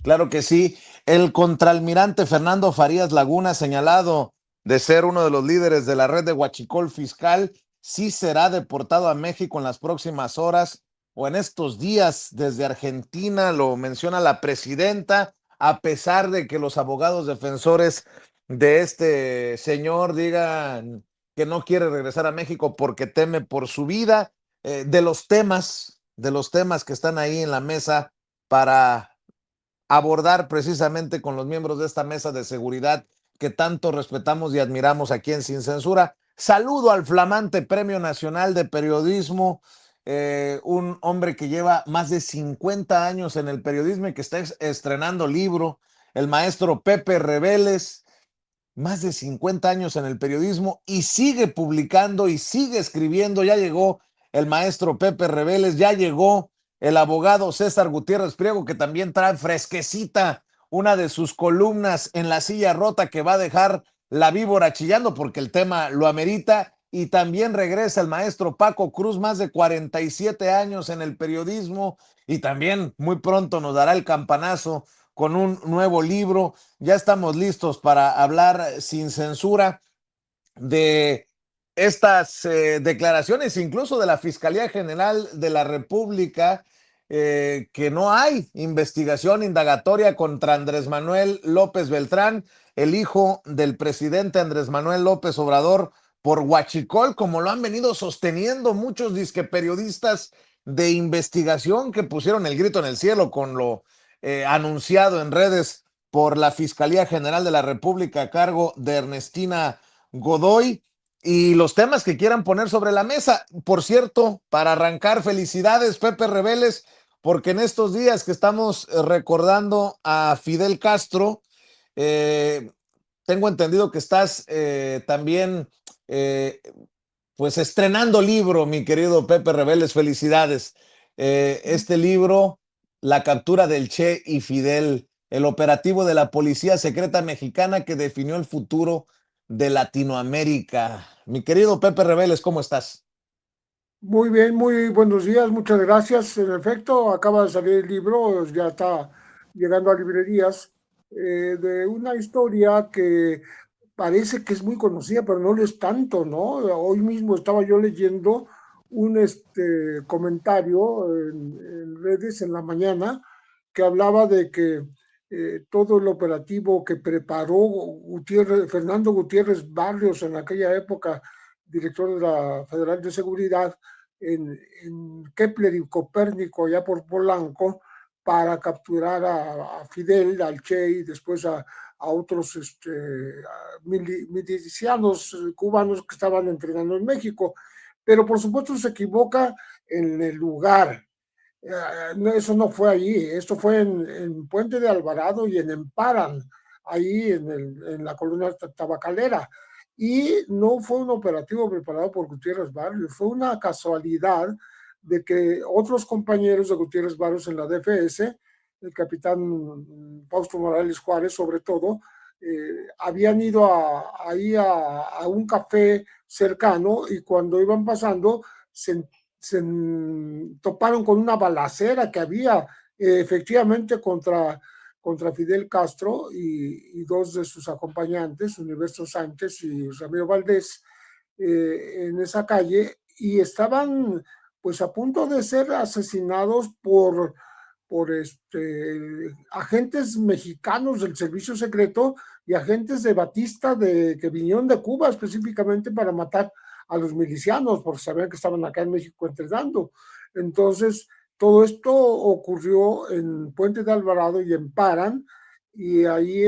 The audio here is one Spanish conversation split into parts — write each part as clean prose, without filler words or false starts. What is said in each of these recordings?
Claro que sí. El contraalmirante Fernando Farías Laguna, señalado de ser uno de los líderes de la red de huachicol fiscal, sí será deportado a México en las próximas horas o en estos días desde Argentina, lo menciona la presidenta, a pesar de que los abogados defensores de este señor digan que no quiere regresar a México porque teme por su vida. De los temas que están ahí en la mesa para abordar precisamente con los miembros de esta mesa de seguridad que tanto respetamos y admiramos aquí en Sin Censura. Saludo al flamante Premio Nacional de Periodismo, un hombre que lleva más de 50 años en el periodismo y que está estrenando libro, el maestro Pepe Rebeles, más de 50 años en el periodismo y sigue publicando y sigue escribiendo. Ya llegó el maestro Pepe Rebeles, ya llegó el abogado César Gutiérrez Priego, que también trae fresquecita una de sus columnas en La Silla Rota, que va a dejar la víbora chillando porque el tema lo amerita. Y también regresa el maestro Paco Cruz, más de 47 años en el periodismo, y también muy pronto nos dará el campanazo con un nuevo libro. Ya estamos listos para hablar sin censura de estas declaraciones, incluso de la Fiscalía General de la República, que no hay investigación indagatoria contra Andrés Manuel López Beltrán, el hijo del presidente Andrés Manuel López Obrador, por huachicol, como lo han venido sosteniendo muchos disque periodistas de investigación que pusieron el grito en el cielo con lo anunciado en redes por la Fiscalía General de la República a cargo de Ernestina Godoy, y los temas que quieran poner sobre la mesa. Por cierto, para arrancar, felicidades, Pepe Rebeles, porque en estos días que estamos recordando a Fidel Castro, eh, tengo entendido que estás también eh, pues estrenando libro, mi querido Pepe Rebeles, felicidades. Este libro, La captura del Che y Fidel, el operativo de la Policía Secreta Mexicana que definió el futuro de Latinoamérica. Mi querido Pepe Rebeles, ¿cómo estás? Muy bien, muy buenos días, muchas gracias. En efecto, acaba de salir el libro, ya está llegando a librerías, de una historia que parece que es muy conocida, pero no lo es tanto, ¿no? Hoy mismo estaba yo leyendo un comentario en redes en la mañana que hablaba de que todo el operativo que preparó Fernando Gutiérrez Barrios en aquella época, director de la Federal de Seguridad, en Kepler y Copérnico, ya por Polanco, para capturar a Fidel, al Che y después a otros milicianos cubanos que estaban entrenando en México. Pero por supuesto se equivoca en el lugar. Eso no fue allí, esto fue en Puente de Alvarado y en Emparan, ahí en la colonia tabacalera. Y no fue un operativo preparado por Gutiérrez Barrios, fue una casualidad de que otros compañeros de Gutiérrez Barrios en la DFS, el capitán Fausto Morales Juárez sobre todo, habían ido a un café cercano y cuando iban pasando se toparon con una balacera que había efectivamente contra Fidel Castro dos de sus acompañantes, Universo Sánchez y Ramiro Valdés, en esa calle y estaban pues a punto de ser asesinados por agentes mexicanos del servicio secreto y agentes de Batista que vinieron de Cuba específicamente para matar a los milicianos, porque sabían que estaban acá en México entrenando. Entonces, todo esto ocurrió en Puente de Alvarado y en Paran, y ahí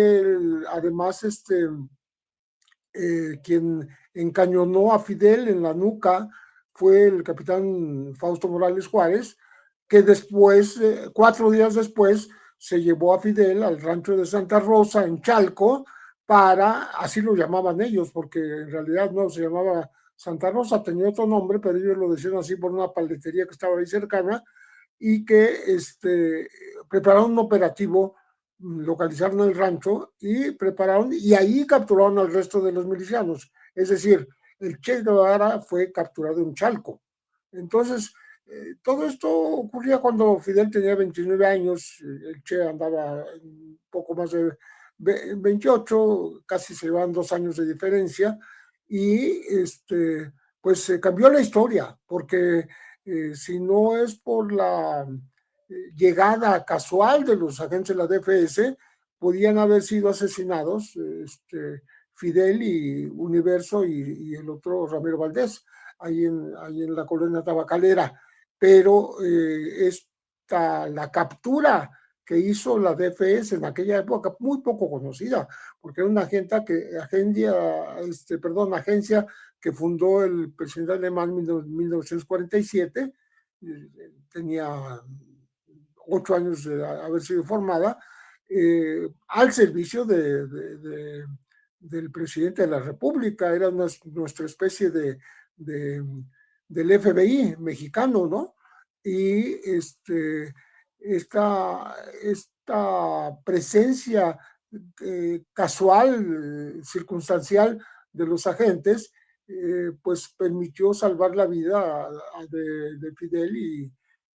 además quien encañonó a Fidel en la nuca fue el capitán Fausto Morales Juárez, que después, 4 días después, se llevó a Fidel al rancho de Santa Rosa en Chalco así lo llamaban ellos, porque en realidad no se llamaba Santa Rosa, tenía otro nombre, pero ellos lo decían así por una paletería que estaba ahí cercana, y que prepararon un operativo, localizaron el rancho y ahí capturaron al resto de los milicianos. Es decir, el Che Guevara fue capturado en Chalco. Entonces, Todo esto ocurría cuando Fidel tenía 29 años, el Che andaba un poco más de 28, casi se llevan 2 años de diferencia, y pues cambió la historia, porque si no es por la llegada casual de los agentes de la DFS, podían haber sido asesinados Fidel y Universo y el otro Ramiro Valdés, ahí en la colonia tabacalera. Pero la captura que hizo la DFS en aquella época, muy poco conocida, porque era una agencia que fundó el presidente alemán en 1947, tenía 8 años de haber sido formada, al servicio del presidente de la República, era nuestra especie del FBI mexicano, ¿no? Y esta presencia casual, circunstancial de los agentes, pues permitió salvar la vida de Fidel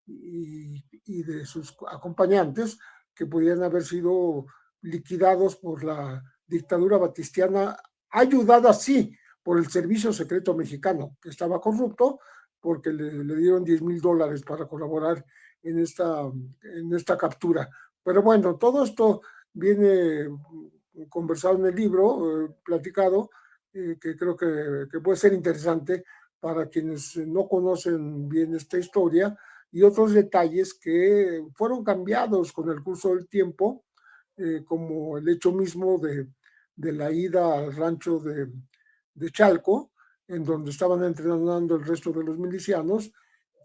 y de sus acompañantes, que podían haber sido liquidados por la dictadura batistiana, ayudada sí por el Servicio Secreto Mexicano, que estaba corrupto, porque le dieron $10,000 para colaborar en esta captura. Pero bueno, todo esto viene conversado en el libro, platicado, que creo que puede ser interesante para quienes no conocen bien esta historia, y otros detalles que fueron cambiados con el curso del tiempo, como el hecho mismo de la ida al rancho de Chalco, en donde estaban entrenando el resto de los milicianos.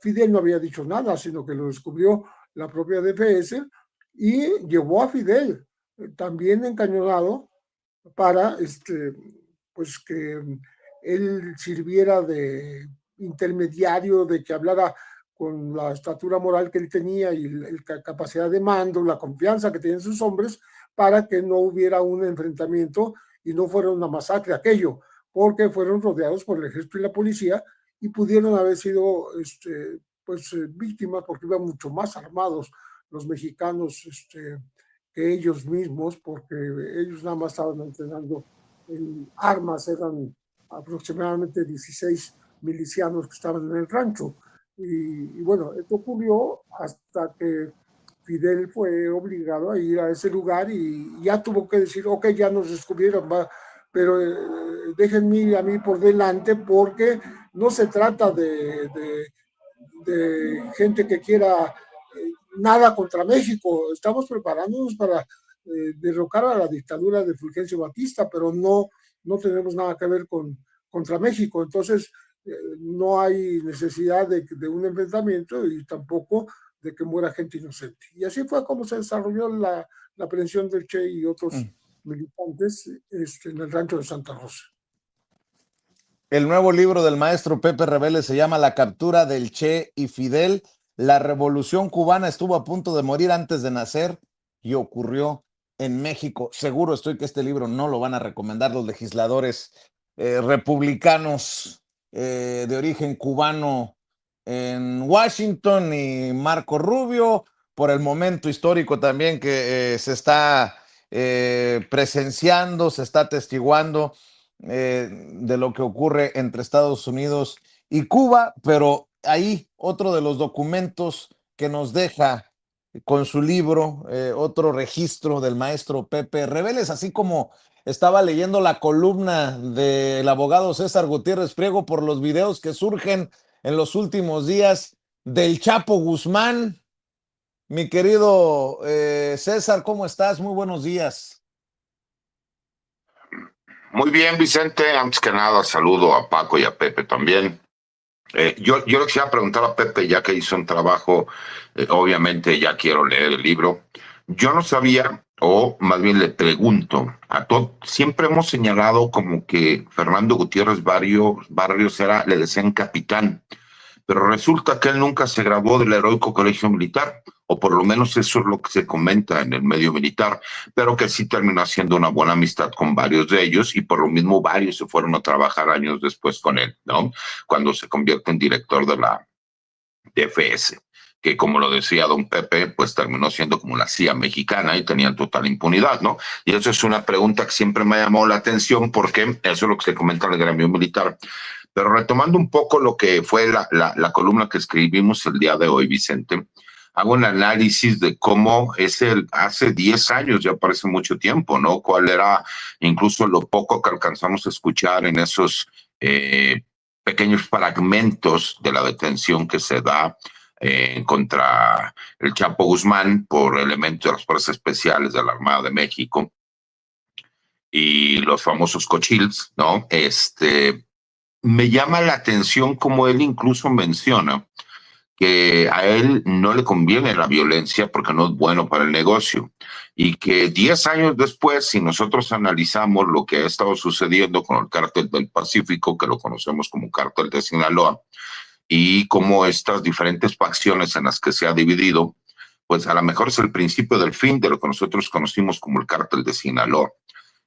Fidel no había dicho nada, sino que lo descubrió la propia DFS y llevó a Fidel también encañonado para pues que él sirviera de intermediario, de que hablara con la estatura moral que él tenía y la capacidad de mando, la confianza que tenían sus hombres, para que no hubiera un enfrentamiento y no fuera una masacre aquello, porque fueron rodeados por el ejército y la policía y pudieron haber sido pues víctimas, porque iban mucho más armados los mexicanos que ellos mismos, porque ellos nada más estaban entrenando en armas, eran aproximadamente 16 milicianos que estaban en el rancho. Y bueno, esto ocurrió hasta que Fidel fue obligado a ir a ese lugar y ya tuvo que decir, ok, ya nos descubrieron, va, pero déjenme ir a mí por delante, porque no se trata de gente que quiera nada contra México. Estamos preparándonos para derrocar a la dictadura de Fulgencio Batista, pero no tenemos nada que ver contra México. Entonces, no hay necesidad de un enfrentamiento y tampoco de que muera gente inocente. Y así fue como se desarrolló la aprehensión del Che y otros militantes en el rancho de Santa Rosa. El nuevo libro del maestro Pepe Rebeles se llama La captura del Che y Fidel. La revolución cubana estuvo a punto de morir antes de nacer y ocurrió en México. Seguro estoy que este libro no lo van a recomendar los legisladores republicanos de origen cubano en Washington, y Marco Rubio, por el momento histórico también que se está presenciando, se está atestiguando de lo que ocurre entre Estados Unidos y Cuba. Pero ahí otro de los documentos que nos deja con su libro, otro registro del maestro Pepe Rebeles, así como estaba leyendo la columna del abogado César Gutiérrez Priego por los videos que surgen en los últimos días del Chapo Guzmán. Mi querido César, ¿cómo estás? Muy buenos días. Muy bien, Vicente. Antes que nada, saludo a Paco y a Pepe también. Yo le quisiera preguntar a Pepe, ya que hizo un trabajo, obviamente ya quiero leer el libro. Yo no sabía, o más bien le pregunto, siempre hemos señalado como que Fernando Gutiérrez Barrios le decían capitán, pero resulta que él nunca se graduó del heroico colegio militar, o por lo menos eso es lo que se comenta en el medio militar, pero que sí terminó haciendo una buena amistad con varios de ellos, y por lo mismo varios se fueron a trabajar años después con él, ¿no? Cuando se convierte en director DFS, que como lo decía don Pepe, pues terminó siendo como la CIA mexicana y tenían total impunidad, ¿no? Y eso es una pregunta que siempre me ha llamado la atención porque eso es lo que se comenta en el gremio militar. Pero retomando un poco lo que fue la columna que escribimos el día de hoy, Vicente, hago un análisis de cómo hace 10 años, ya parece mucho tiempo, ¿no? Cuál era incluso lo poco que alcanzamos a escuchar en esos pequeños fragmentos de la detención que se da contra el Chapo Guzmán por elementos de las fuerzas especiales de la Armada de México y los famosos cochils, ¿no? Me llama la atención como él incluso menciona que a él no le conviene la violencia porque no es bueno para el negocio y que 10 años después, si nosotros analizamos lo que ha estado sucediendo con el cártel del Pacífico, que lo conocemos como cártel de Sinaloa, y cómo estas diferentes facciones en las que se ha dividido, pues a lo mejor es el principio del fin de lo que nosotros conocimos como el cártel de Sinaloa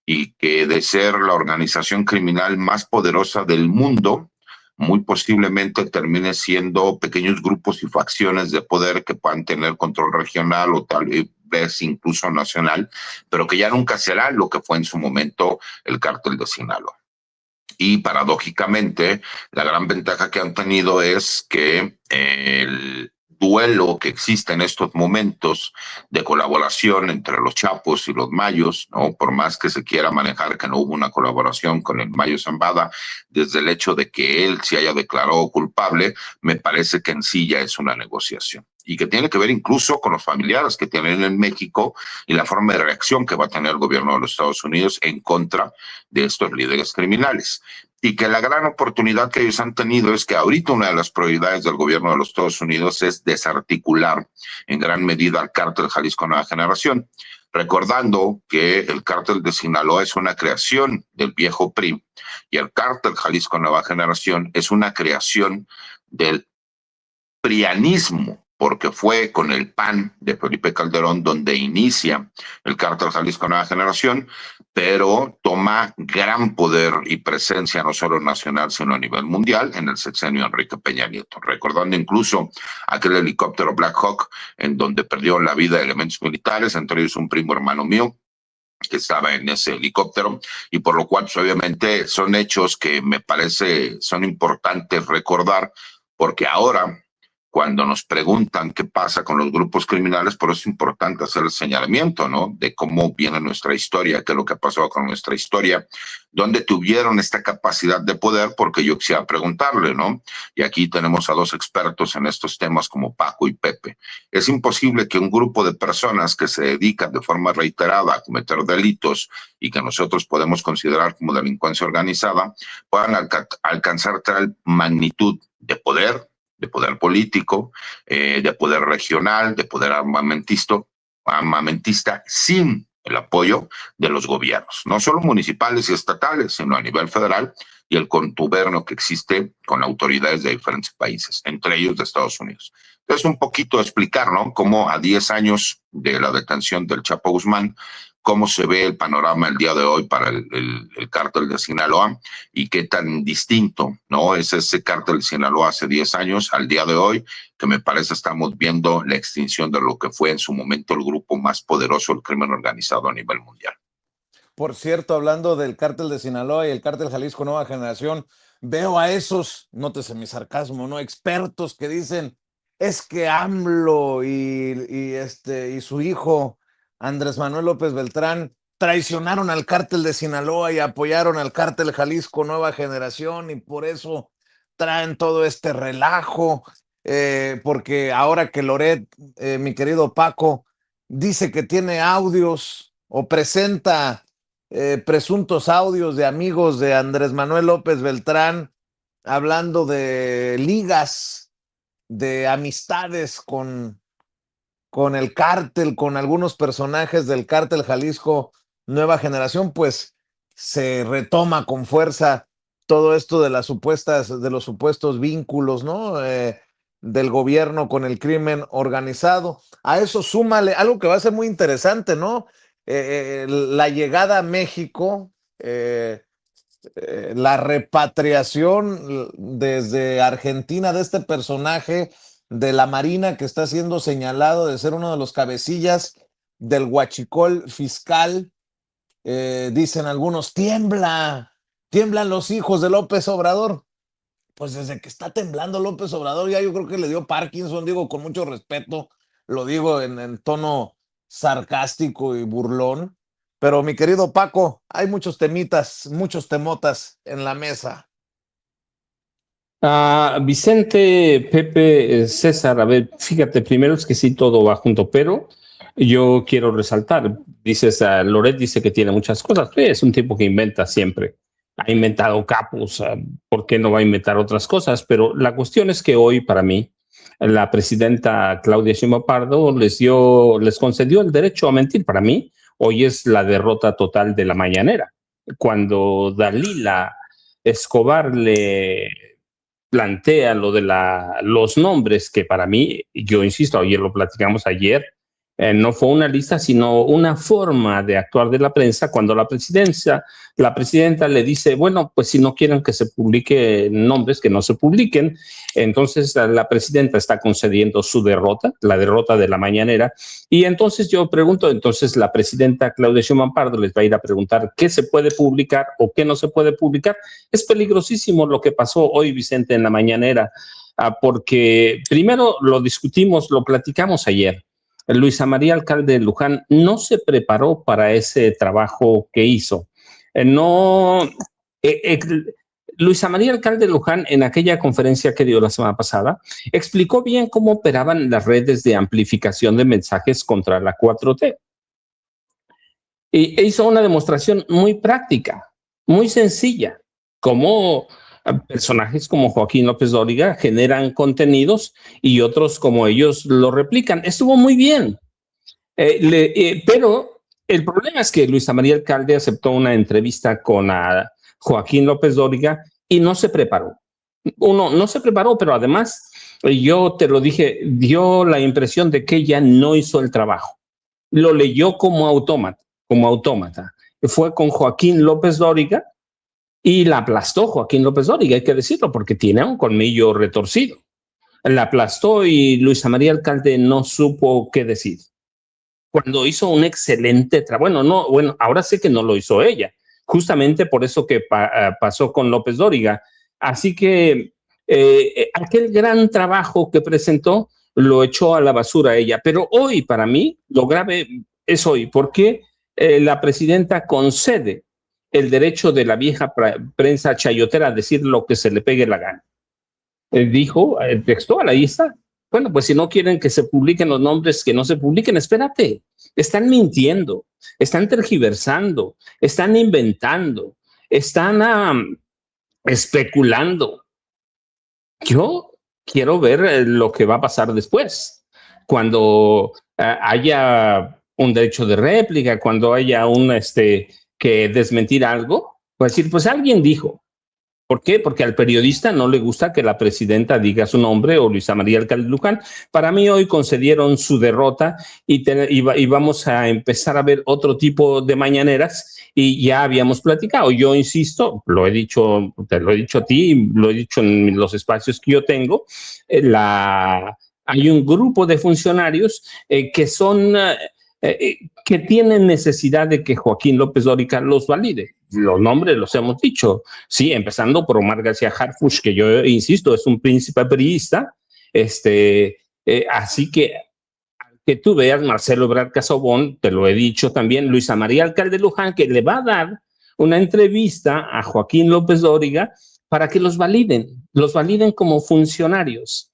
y que de ser la organización criminal más poderosa del mundo, muy posiblemente termine siendo pequeños grupos y facciones de poder que puedan tener control regional o tal vez incluso nacional, pero que ya nunca será lo que fue en su momento el cártel de Sinaloa. Y paradójicamente, la gran ventaja que han tenido es que el duelo que existe en estos momentos de colaboración entre los Chapos y los Mayos, ¿no? Por más que se quiera manejar que no hubo una colaboración con el Mayo Zambada, desde el hecho de que él se haya declarado culpable, me parece que en sí ya es una negociación. Y que tiene que ver incluso con los familiares que tienen en México y la forma de reacción que va a tener el gobierno de los Estados Unidos en contra de estos líderes criminales. Y que la gran oportunidad que ellos han tenido es que ahorita una de las prioridades del gobierno de los Estados Unidos es desarticular en gran medida al cártel Jalisco Nueva Generación, recordando que el cártel de Sinaloa es una creación del viejo PRI y el cártel Jalisco Nueva Generación es una creación del prianismo, porque fue con el PAN de Felipe Calderón donde inicia el cártel Jalisco Nueva Generación, pero toma gran poder y presencia no solo nacional, sino a nivel mundial en el sexenio Enrique Peña Nieto, recordando incluso aquel helicóptero Black Hawk en donde perdió la vida elementos militares, entre ellos un primo hermano mío, que estaba en ese helicóptero, y por lo cual pues, obviamente son hechos que me parece son importantes recordar, porque ahora cuando nos preguntan qué pasa con los grupos criminales, por eso es importante hacer el señalamiento, ¿no? De cómo viene nuestra historia, qué es lo que pasó con nuestra historia, dónde tuvieron esta capacidad de poder, porque yo quisiera preguntarle, ¿no? Y aquí tenemos a dos expertos en estos temas como Paco y Pepe. Es imposible que un grupo de personas que se dedican de forma reiterada a cometer delitos y que nosotros podemos considerar como delincuencia organizada, puedan alcanzar tal magnitud de poder político, de poder regional, de poder armamentista, sin el apoyo de los gobiernos, no solo municipales y estatales, sino a nivel federal y el contubernio que existe con autoridades de diferentes países, entre ellos de Estados Unidos. Entonces, un poquito explicar, ¿no? Cómo a 10 años de la detención del Chapo Guzmán, cómo se ve el panorama el día de hoy para el cártel de Sinaloa y qué tan distinto, ¿no? Es ese cártel de Sinaloa hace 10 años al día de hoy, que me parece estamos viendo la extinción de lo que fue en su momento el grupo más poderoso del crimen organizado a nivel mundial. Por cierto, hablando del cártel de Sinaloa y el cártel Jalisco Nueva Generación, veo a esos, nótese mi sarcasmo, ¿no? Expertos que dicen, es que AMLO y su hijo Andrés Manuel López Beltrán traicionaron al cártel de Sinaloa y apoyaron al cártel Jalisco Nueva Generación y por eso traen todo este relajo, porque ahora que Loret, mi querido Paco, dice que tiene audios o presenta presuntos audios de amigos de Andrés Manuel López Beltrán hablando de ligas, de amistades con el cártel, con algunos personajes del cártel Jalisco Nueva Generación, pues se retoma con fuerza todo esto de los supuestos vínculos, ¿no? Del gobierno con el crimen organizado. A eso súmale algo que va a ser muy interesante, ¿no? La llegada a México, la repatriación desde Argentina de este personaje de la Marina, que está siendo señalado de ser uno de los cabecillas del huachicol fiscal. Dicen algunos, tiemblan los hijos de López Obrador. Pues desde que está temblando López Obrador, ya yo creo que le dio Parkinson, digo con mucho respeto, lo digo en tono sarcástico y burlón. Pero mi querido Paco, hay muchos temitas, muchos temotas en la mesa. Vicente, Pepe, César, a ver, fíjate, primero es que sí, todo va junto, pero yo quiero resaltar, dices, Loret dice que tiene muchas cosas, es un tipo que inventa siempre, ha inventado capos, ¿por qué no va a inventar otras cosas? Pero la cuestión es que hoy, para mí, la presidenta Claudia Sheinbaum Pardo les concedió el derecho a mentir. Para mí, hoy es la derrota total de la mañanera. Cuando Dalila Escobar le plantea lo de los nombres, que para mí, yo insisto, ayer lo platicamos ayer, no fue una lista, sino una forma de actuar de la prensa cuando la presidenta le dice, bueno, pues si no quieren que se publiquen nombres, que no se publiquen. Entonces la presidenta está concediendo su derrota, la derrota de la mañanera. Y entonces yo pregunto, entonces la presidenta Claudia Sheinbaum Pardo les va a ir a preguntar qué se puede publicar o qué no se puede publicar. Es peligrosísimo lo que pasó hoy, Vicente, en la mañanera, porque primero lo discutimos, lo platicamos ayer. Luisa María Alcalde de Luján no se preparó para ese trabajo que hizo. Luisa María Alcalde de Luján, en aquella conferencia que dio la semana pasada, explicó bien cómo operaban las redes de amplificación de mensajes contra la 4T. E hizo una demostración muy práctica, muy sencilla, cómo personajes como Joaquín López Dóriga generan contenidos y otros como ellos lo replican. Estuvo muy bien. Pero el problema es que Luisa María Alcalde aceptó una entrevista con Joaquín López Dóriga y no se preparó. No se preparó, pero además, yo te lo dije, dio la impresión de que ella no hizo el trabajo. Lo leyó como autómata. Fue con Joaquín López Dóriga y la aplastó Joaquín López Dóriga, hay que decirlo, porque tiene un colmillo retorcido. La aplastó y Luisa María Alcalde no supo qué decir. Cuando hizo un excelente trabajo, bueno, ahora sé que no lo hizo ella, justamente por eso que pasó con López Dóriga. Así que aquel gran trabajo que presentó lo echó a la basura ella. Pero hoy, para mí, lo grave es hoy, porque la presidenta concede el derecho de la vieja prensa chayotera a decir lo que se le pegue la gana. Dijo textual, ahí está. Bueno, pues si no quieren que se publiquen los nombres, que no se publiquen, espérate. Están mintiendo, están tergiversando, están inventando, están especulando. Yo quiero ver lo que va a pasar después, cuando haya un derecho de réplica, cuando haya que desmentir algo, pues decir, pues alguien dijo. ¿Por qué? Porque al periodista no le gusta que la presidenta diga su nombre o Luisa María Alcalde Luján. Para mí hoy concedieron su derrota y vamos a empezar a ver otro tipo de mañaneras y ya habíamos platicado. Yo insisto, te lo he dicho a ti, lo he dicho en los espacios que yo tengo, hay un grupo de funcionarios que son... que tienen necesidad de que Joaquín López Dóriga los valide. Los nombres los hemos dicho, sí, empezando por Omar García Harfuch, que yo insisto, es un príncipe priista, así que tú veas Marcelo Ebrard Casaubon, te lo he dicho también, Luisa María Alcalde Luján, que le va a dar una entrevista a Joaquín López Dóriga para que los validen como funcionarios.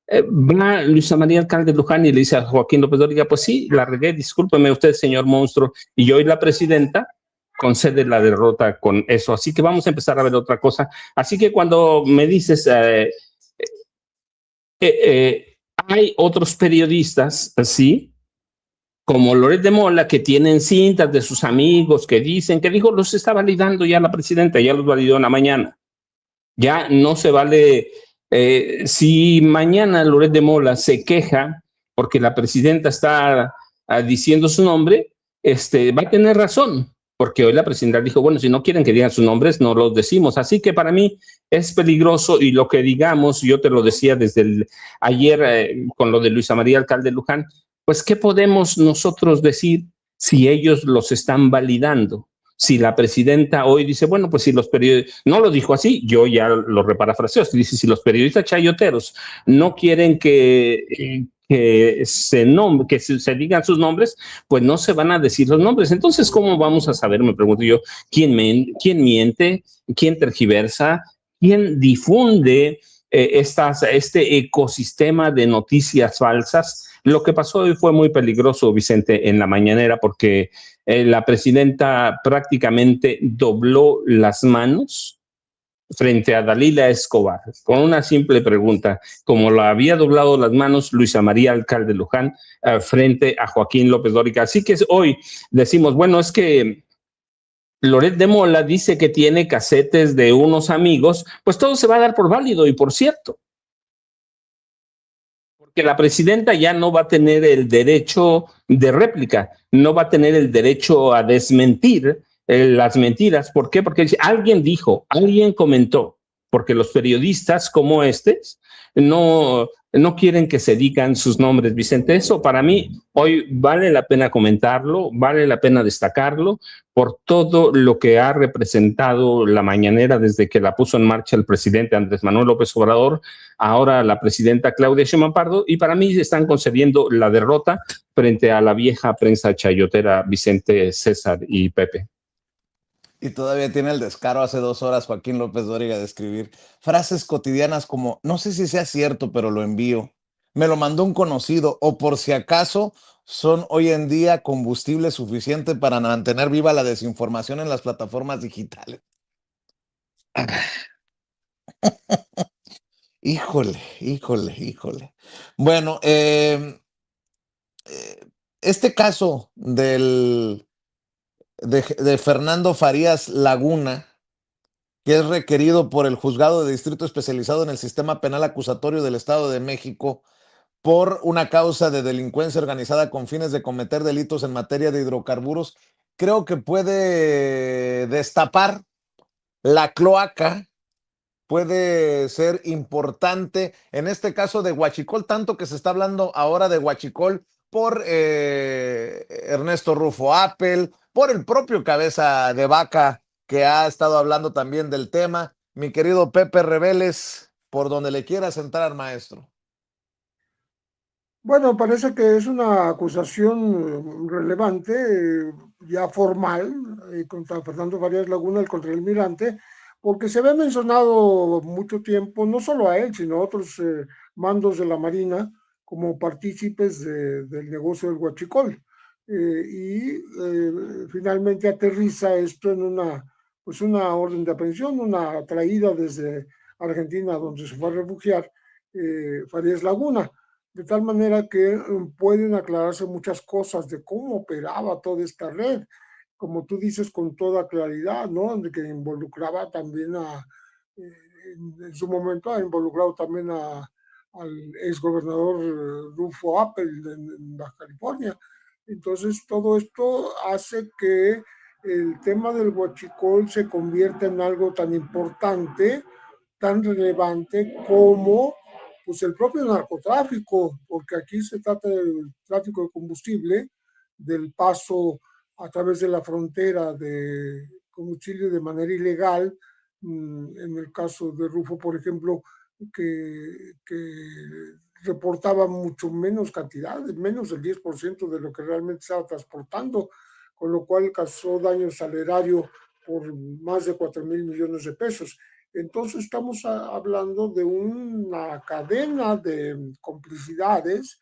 Va Luisa María Alcalde Luján y le dice a Joaquín López Dóriga, pues sí, la regué, discúlpeme usted, señor monstruo, y hoy la presidenta concede la derrota con eso. Así que vamos a empezar a ver otra cosa. Así que cuando me dices, hay otros periodistas, así, como Loret de Mola, que tienen cintas de sus amigos que dicen que dijo, los está validando ya la presidenta, ya los validó en la mañana. Ya no se vale... si mañana Loret de Mola se queja porque la presidenta está diciendo su nombre, va a tener razón. porque hoy la presidenta dijo, bueno, si no quieren que digan sus nombres, no los decimos. Así que para mí es peligroso y lo que digamos, yo te lo decía desde ayer con lo de Luisa María Alcalde Luján, pues ¿qué podemos nosotros decir si ellos los están validando? Si la presidenta hoy dice, bueno, pues si los periodistas, no lo dijo así, yo ya lo reparafraseo, dice, si los periodistas chayoteros no quieren que se digan sus nombres, pues no se van a decir los nombres. Entonces, ¿cómo vamos a saber, me pregunto yo, quién miente, quién tergiversa, quién difunde este ecosistema de noticias falsas? Lo que pasó hoy fue muy peligroso, Vicente, en la mañanera, porque la presidenta prácticamente dobló las manos frente a Dalila Escobar, con una simple pregunta, como la había doblado las manos Luisa María Alcalde Luján frente a Joaquín López Dóriga. Así que hoy decimos, bueno, es que Loret de Mola dice que tiene casetes de unos amigos, pues todo se va a dar por válido y por cierto. Porque la presidenta ya no va a tener el derecho de réplica, no va a tener el derecho a desmentir las mentiras. ¿Por qué? Porque alguien dijo, alguien comentó, porque los periodistas como no quieren que se digan sus nombres, Vicente. Eso para mí hoy vale la pena comentarlo, vale la pena destacarlo por todo lo que ha representado la mañanera desde que la puso en marcha el presidente Andrés Manuel López Obrador, ahora la presidenta Claudia Sheinbaum Pardo, y para mí están concediendo la derrota frente a la vieja prensa chayotera, Vicente, César y Pepe. Y todavía tiene el descaro hace 2 horas Joaquín López Dóriga de escribir frases cotidianas como, no sé si sea cierto, pero lo envío. Me lo mandó un conocido, o por si acaso son hoy en día combustible suficiente para mantener viva la desinformación en las plataformas digitales. Híjole, híjole, híjole. Bueno, este caso de Fernando Farías Laguna, que es requerido por el Juzgado de Distrito Especializado en el Sistema Penal Acusatorio del Estado de México por una causa de delincuencia organizada con fines de cometer delitos en materia de hidrocarburos, creo que puede destapar la cloaca, puede ser importante en este caso de Huachicol, tanto que se está hablando ahora de Huachicol por Ernesto Rufo Appel, por el propio Cabeza de Vaca, que ha estado hablando también del tema. Mi querido Pepe Reveles, por donde le quieras entrar, maestro. Bueno, parece que es una acusación relevante, ya formal, contra Fernando Farías Laguna, el contraalmirante, porque se había mencionado mucho tiempo, no solo a él, sino a otros mandos de la Marina, como partícipes del negocio del Huachicol. Finalmente aterriza esto en una orden de aprehensión, una traída desde Argentina, donde se fue a refugiar Farías Laguna, de tal manera que pueden aclararse muchas cosas de cómo operaba toda esta red, como tú dices con toda claridad, ¿no? De que involucraba también en su momento ha involucrado también al exgobernador Rufo Appel en Baja California. Entonces, todo esto hace que el tema del huachicol se convierta en algo tan importante, tan relevante como pues el propio narcotráfico, porque aquí se trata del tráfico de combustible, del paso a través de la frontera de combustible de manera ilegal, en el caso de Rufo, por ejemplo, que reportaba mucho menos cantidad, menos del 10% de lo que realmente estaba transportando, con lo cual causó daño al erario por más de 4,000 millones de pesos. Entonces estamos hablando de una cadena de complicidades,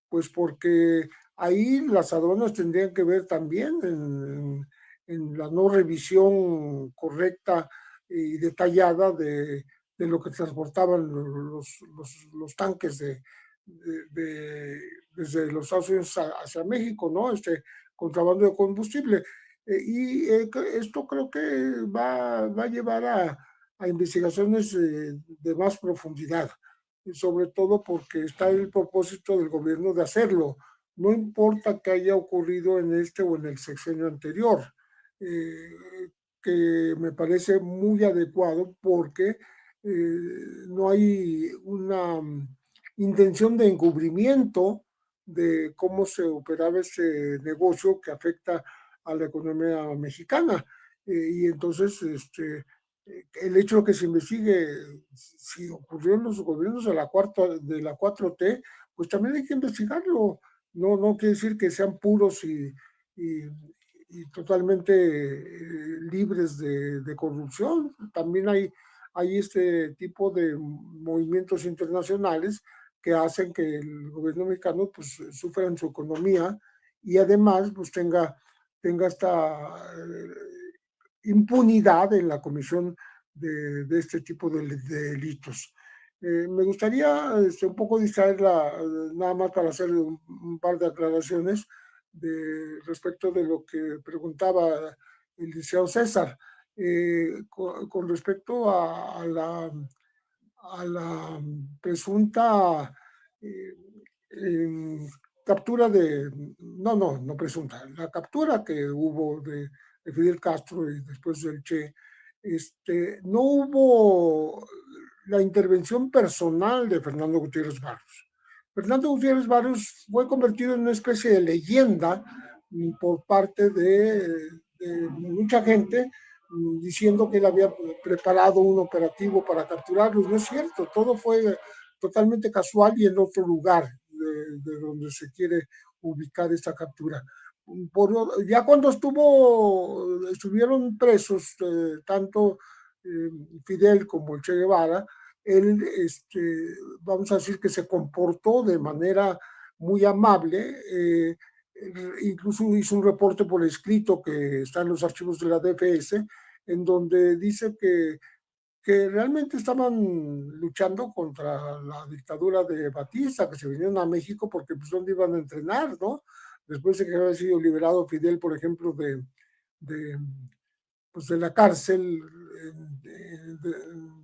pues porque ahí las aduanas tendrían que ver también en la no revisión correcta y detallada de lo que transportaban los tanques desde los Estados Unidos hacia México, ¿no? Contrabando de combustible. Esto creo que va a llevar a investigaciones de más profundidad, y sobre todo porque está el propósito del gobierno de hacerlo. No importa que haya ocurrido en este o en el sexenio anterior. que me parece muy adecuado porque no hay una intención de encubrimiento de cómo se operaba ese negocio que afecta a la economía mexicana. Y entonces, el hecho de que se investigue si ocurrió en los gobiernos de la 4T, pues también hay que investigarlo. No quiere decir que sean puros y, y totalmente libres de corrupción. También hay este tipo de movimientos internacionales que hacen que el gobierno mexicano pues sufra en su economía y además pues tenga esta impunidad en la comisión de este tipo de delitos. Me gustaría un poco distraerla, nada más para hacer un par de aclaraciones respecto de lo que preguntaba el licenciado César. Con respecto a la presunta captura no presunta, la captura que hubo de Fidel Castro y después del Che, no hubo la intervención personal de Fernando Gutiérrez Barrios. Fernando Gutiérrez Barrios fue convertido en una especie de leyenda por parte de mucha gente diciendo que él había preparado un operativo para capturarlos. No es cierto, todo fue totalmente casual y en otro lugar de donde se quiere ubicar esta captura. Ya cuando estuvieron presos tanto Fidel como el Che Guevara, él, vamos a decir que se comportó de manera muy amable, incluso hizo un reporte por escrito que está en los archivos de la DFS, en donde dice que realmente estaban luchando contra la dictadura de Batista, que se vinieron a México porque pues dónde iban a entrenar, ¿no? Después de que había sido liberado Fidel, por ejemplo, pues de la cárcel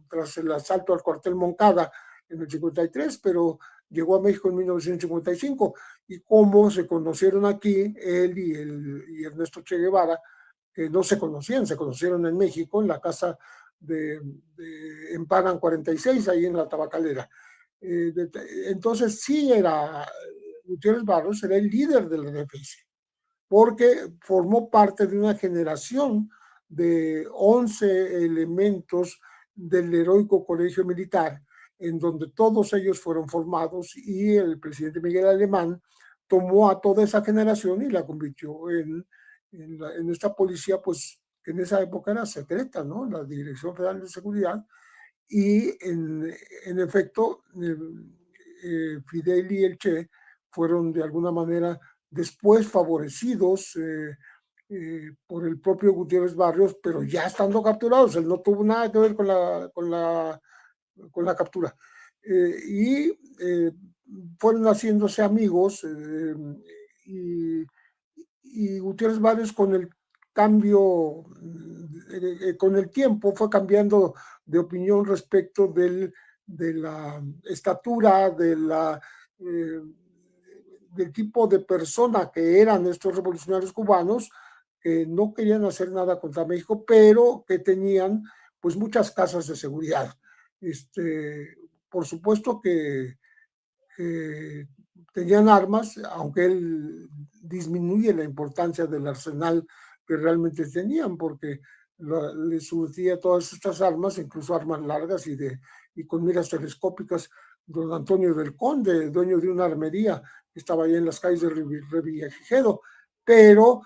tras el asalto al cuartel Moncada en el 53, pero llegó a México en 1955, y cómo se conocieron aquí él y Ernesto Che Guevara, que no se conocieron en México, en la casa en Paran 46, ahí en la Tabacalera. Entonces sí Gutiérrez Barrios era el líder de la DFS, porque formó parte de una generación de 11 elementos del heroico colegio militar, en donde todos ellos fueron formados, y el presidente Miguel Alemán tomó a toda esa generación y la convirtió en esta policía, pues que en esa época era secreta, ¿no? La Dirección Federal de Seguridad, y en efecto, Fidel y el Che fueron de alguna manera después favorecidos por el propio Gutiérrez Barrios, pero ya estando capturados. Él no tuvo nada que ver con la captura. Y fueron haciéndose amigos, y Gutiérrez Barrios con el cambio, con el tiempo fue cambiando de opinión respecto de la estatura, del tipo de persona que eran estos revolucionarios cubanos, que no querían hacer nada contra México, pero que tenían pues muchas casas de seguridad. Por supuesto que tenían armas, aunque él disminuye la importancia del arsenal que realmente tenían, porque les surtía todas estas armas, incluso armas largas y con miras telescópicas. Don Antonio del Conde, dueño de una armería que estaba ahí en las calles de Revillagigedo, pero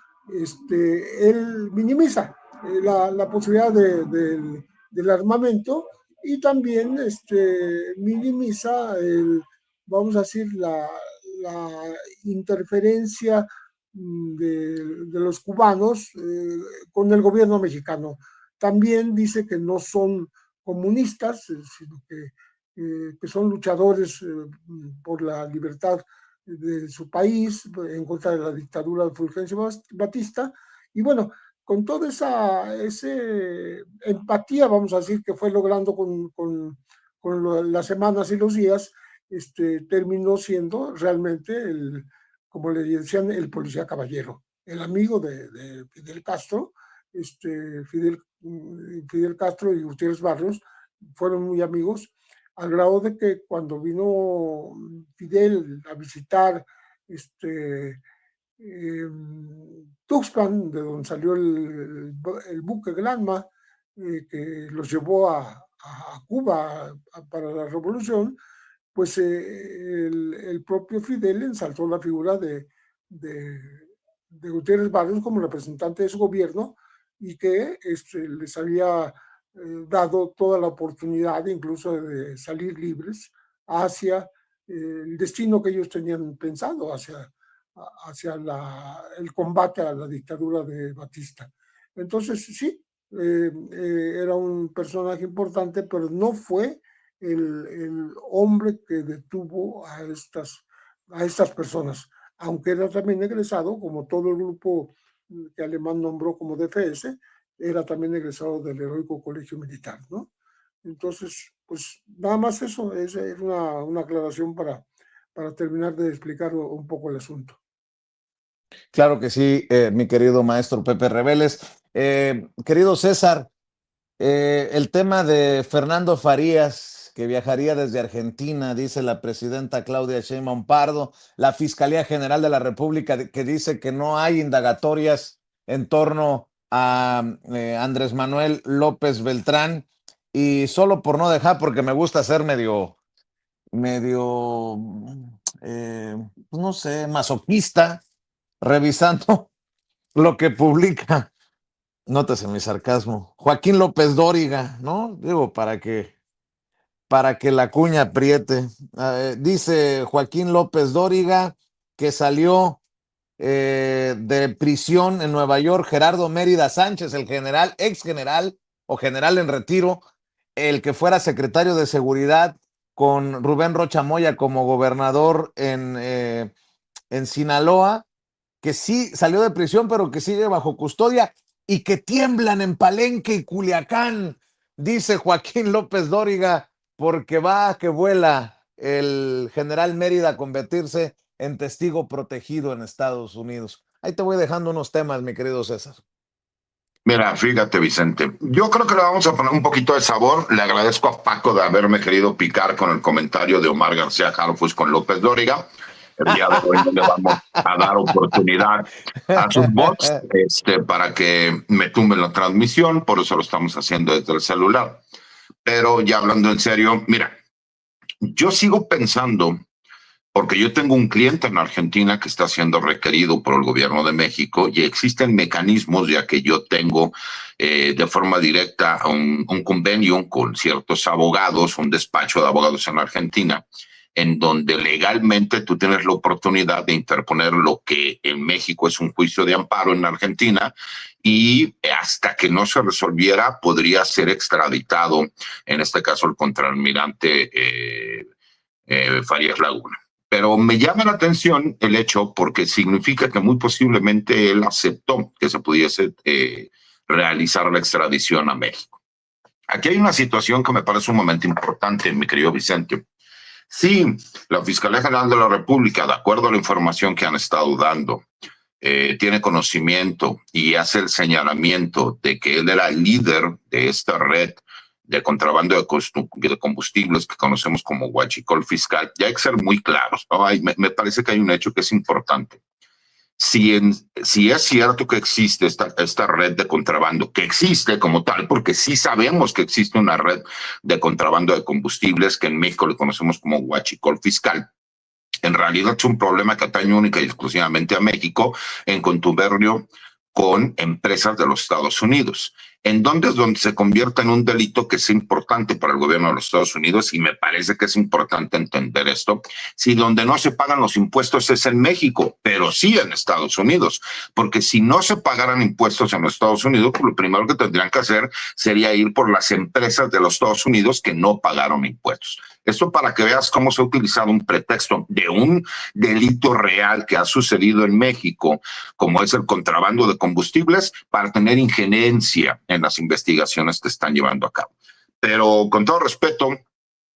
él minimiza la posibilidad del armamento, y también minimiza vamos a decir, la interferencia de los cubanos con el gobierno mexicano. También dice que no son comunistas, sino que son luchadores por la libertad de su país, en contra de la dictadura de Fulgencio Batista. Y bueno, con toda esa empatía, vamos a decir, que fue logrando con las semanas y los días, terminó siendo realmente, como le decían, el policía caballero, el amigo de Fidel Castro, Fidel Castro y Gutiérrez Barrios fueron muy amigos, al grado de que cuando vino Fidel a visitar Tuxpan, de donde salió el buque Granma, que los llevó a Cuba para la revolución, pues el propio Fidel ensalzó la figura de Gutiérrez Barrios como representante de su gobierno y que les había dado toda la oportunidad incluso de salir libres hacia el destino que ellos tenían pensado, hacia el combate a la dictadura de Batista. Entonces, sí, era un personaje importante, pero no fue el hombre que detuvo a estas personas, aunque era también egresado, como todo el grupo que Alemán nombró como DFS, era también egresado del heroico colegio militar, ¿no? Entonces, pues nada más eso, es una aclaración para terminar de explicar un poco el asunto. Claro que sí, mi querido maestro Pepe Reveles. Querido César, el tema de Fernando Farías, que viajaría desde Argentina, dice la presidenta Claudia Sheinbaum Pardo, la Fiscalía General de la República que dice que no hay indagatorias en torno a Andrés Manuel López Beltrán, y solo por no dejar, porque me gusta ser medio, pues no sé, masoquista, revisando lo que publica, nótese mi sarcasmo, Joaquín López Dóriga, ¿no? Digo, para que la cuña apriete. Dice Joaquín López Dóriga que salió de prisión en Nueva York Gerardo Mérida Sánchez, el general, ex general o general en retiro, el que fuera secretario de seguridad con Rubén Rocha Moya como gobernador en Sinaloa, que sí salió de prisión, pero que sigue bajo custodia y que tiemblan en Palenque y Culiacán, dice Joaquín López Dóriga, porque va que vuela el general Mérida a convertirse en testigo protegido en Estados Unidos. Ahí te voy dejando unos temas, mi querido César. Mira, fíjate, Vicente, yo creo que le vamos a poner un poquito de sabor. Le agradezco a Paco de haberme querido picar con el comentario de Omar García Harfuch con López Dóriga. El día de hoy no le vamos a dar oportunidad a sus bots para que me tumben la transmisión, por eso lo estamos haciendo desde el celular. Pero ya hablando en serio, mira, yo sigo pensando, porque yo tengo un cliente en Argentina que está siendo requerido por el gobierno de México y existen mecanismos, ya que yo tengo de forma directa un convenio con ciertos abogados, un despacho de abogados en Argentina, en donde legalmente tú tienes la oportunidad de interponer lo que en México es un juicio de amparo en Argentina, y hasta que no se resolviera podría ser extraditado, en este caso el contraalmirante Farías Laguna. Pero me llama la atención el hecho porque significa que muy posiblemente él aceptó que se pudiese realizar la extradición a México. Aquí hay una situación que me parece un momento importante, mi querido Vicente. Sí, la Fiscalía General de la República, de acuerdo a la información que han estado dando, tiene conocimiento y hace el señalamiento de que él era el líder de esta red de contrabando de combustibles que conocemos como huachicol fiscal. Ya hay que ser muy claros, ¿no? Me parece que hay un hecho que es importante. Si es cierto que existe esta red de contrabando, que existe como tal, porque sí sabemos que existe una red de contrabando de combustibles que en México le conocemos como huachicol fiscal, en realidad es un problema que atañe única y exclusivamente a México en contubernio con empresas de los Estados Unidos. ¿En dónde es donde se convierte en un delito que es importante para el gobierno de los Estados Unidos? Y me parece que es importante entender esto. Si donde no se pagan los impuestos es en México, pero sí en Estados Unidos, porque si no se pagaran impuestos en los Estados Unidos, pues lo primero que tendrían que hacer sería ir por las empresas de los Estados Unidos que no pagaron impuestos. Esto para que veas cómo se ha utilizado un pretexto de un delito real que ha sucedido en México, como es el contrabando de combustibles, para tener injerencia en las investigaciones que están llevando a cabo. Pero con todo respeto,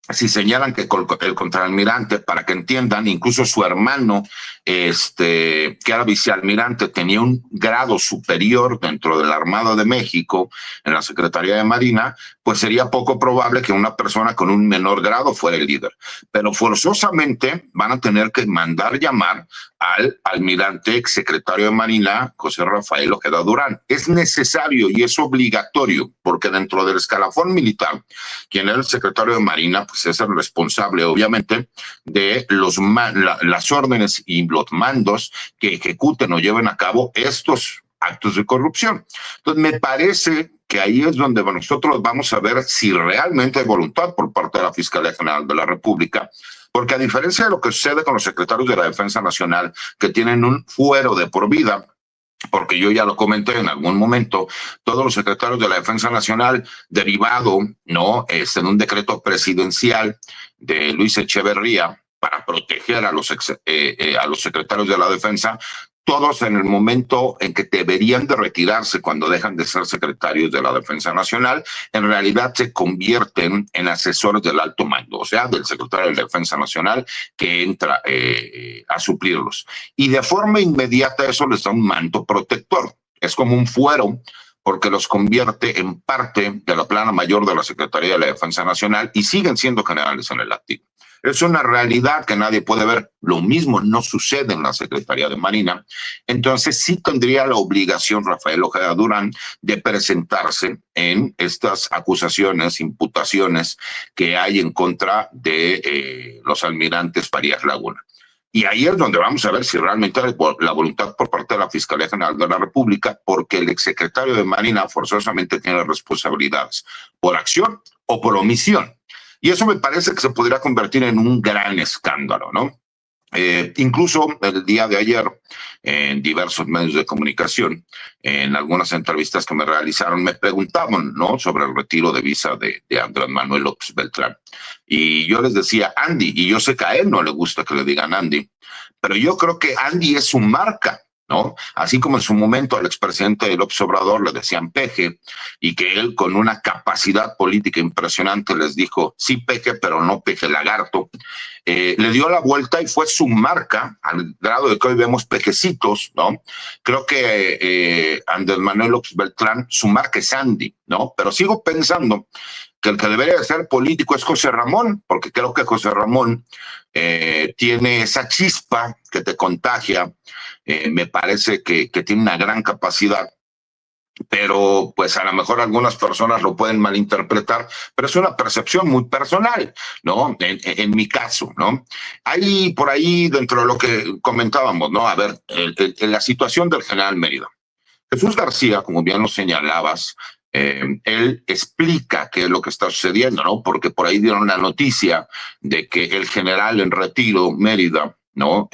si señalan que el contraalmirante, para que entiendan, incluso su hermano que era vicealmirante, tenía un grado superior dentro de la Armada de México, en la Secretaría de Marina, pues sería poco probable que una persona con un menor grado fuera el líder. Pero forzosamente van a tener que mandar llamar al almirante exsecretario de Marina, José Rafael Ojeda Durán. Es necesario y es obligatorio, porque dentro del escalafón militar, quien era el secretario de Marina, pues es el responsable, obviamente, de las órdenes y los mandos que ejecuten o lleven a cabo estos actos de corrupción. Entonces, me parece que ahí es donde nosotros vamos a ver si realmente hay voluntad por parte de la Fiscalía General de la República, porque a diferencia de lo que sucede con los secretarios de la Defensa Nacional, que tienen un fuero de por vida, porque yo ya lo comenté en algún momento, todos los secretarios de la Defensa Nacional, derivado, ¿no?, en un decreto presidencial de Luis Echeverría para proteger a los secretarios de la Defensa, todos en el momento en que deberían de retirarse cuando dejan de ser secretarios de la Defensa Nacional, en realidad se convierten en asesores del alto mando, o sea, del secretario de la Defensa Nacional que entra a suplirlos. Y de forma inmediata eso les da un manto protector. Es como un fuero, porque los convierte en parte de la plana mayor de la Secretaría de la Defensa Nacional y siguen siendo generales en el activo. Es una realidad que nadie puede ver. Lo mismo no sucede en la Secretaría de Marina. Entonces sí tendría la obligación Rafael Ojeda Durán de presentarse en estas acusaciones, imputaciones que hay en contra de los almirantes Farías Laguna. Y ahí es donde vamos a ver si realmente hay la voluntad por parte de la Fiscalía General de la República, porque el exsecretario de Marina forzosamente tiene responsabilidades por acción o por omisión. Y eso me parece que se podría convertir en un gran escándalo, ¿no? Incluso el día de ayer, en diversos medios de comunicación, en algunas entrevistas que me realizaron, me preguntaban, ¿no?, sobre el retiro de visa de Andrés Manuel López Beltrán. Y yo les decía, Andy, y yo sé que a él no le gusta que le digan Andy, pero yo creo que Andy es su marca, ¿no? Así como en su momento al expresidente López Obrador le decían Peje, y que él con una capacidad política impresionante les dijo, sí Peje, pero no Peje Lagarto, le dio la vuelta y fue su marca, al grado de que hoy vemos pejecitos, ¿no? Creo que Andrés Manuel López Beltrán, su marca es Andy, ¿no? Pero sigo pensando que el que debería de ser político es José Ramón, porque creo que José Ramón tiene esa chispa que te contagia, me parece que tiene una gran capacidad, pero pues a lo mejor algunas personas lo pueden malinterpretar, pero es una percepción muy personal, ¿no? En mi caso, ¿no? Hay por ahí, dentro de lo que comentábamos, ¿no? A ver, la situación del general Mérida. Jesús García, como bien lo señalabas, él explica qué es lo que está sucediendo, ¿no? Porque por ahí dieron la noticia de que el general en retiro, Mérida, ¿no?,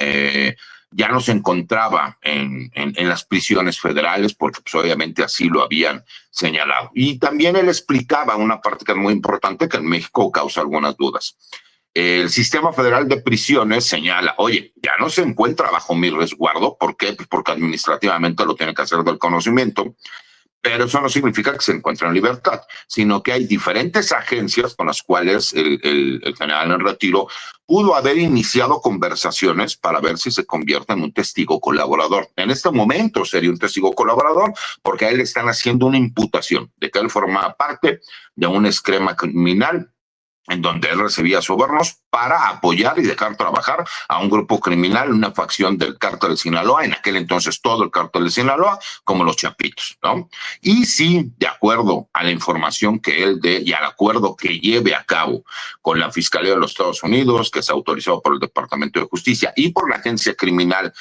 ya no se encontraba en las prisiones federales, porque pues, obviamente así lo habían señalado. Y también él explicaba una parte que es muy importante, que en México causa algunas dudas. El Sistema Federal de Prisiones señala, oye, ya no se encuentra bajo mi resguardo. ¿Por qué? Pues porque administrativamente lo tiene que hacer del conocimiento. Pero eso no significa que se encuentre en libertad, sino que hay diferentes agencias con las cuales el general en retiro pudo haber iniciado conversaciones para ver si se convierte en un testigo colaborador. En este momento sería un testigo colaborador porque a él le están haciendo una imputación de que él formaba parte de un esquema criminal en donde él recibía sobornos para apoyar y dejar trabajar a un grupo criminal, una facción del cártel de Sinaloa, en aquel entonces todo el cártel de Sinaloa, como los Chapitos, ¿no? Y sí, de acuerdo a la información que él dé y al acuerdo que lleve a cabo con la Fiscalía de los Estados Unidos, que es autorizado por el Departamento de Justicia y por la agencia criminal,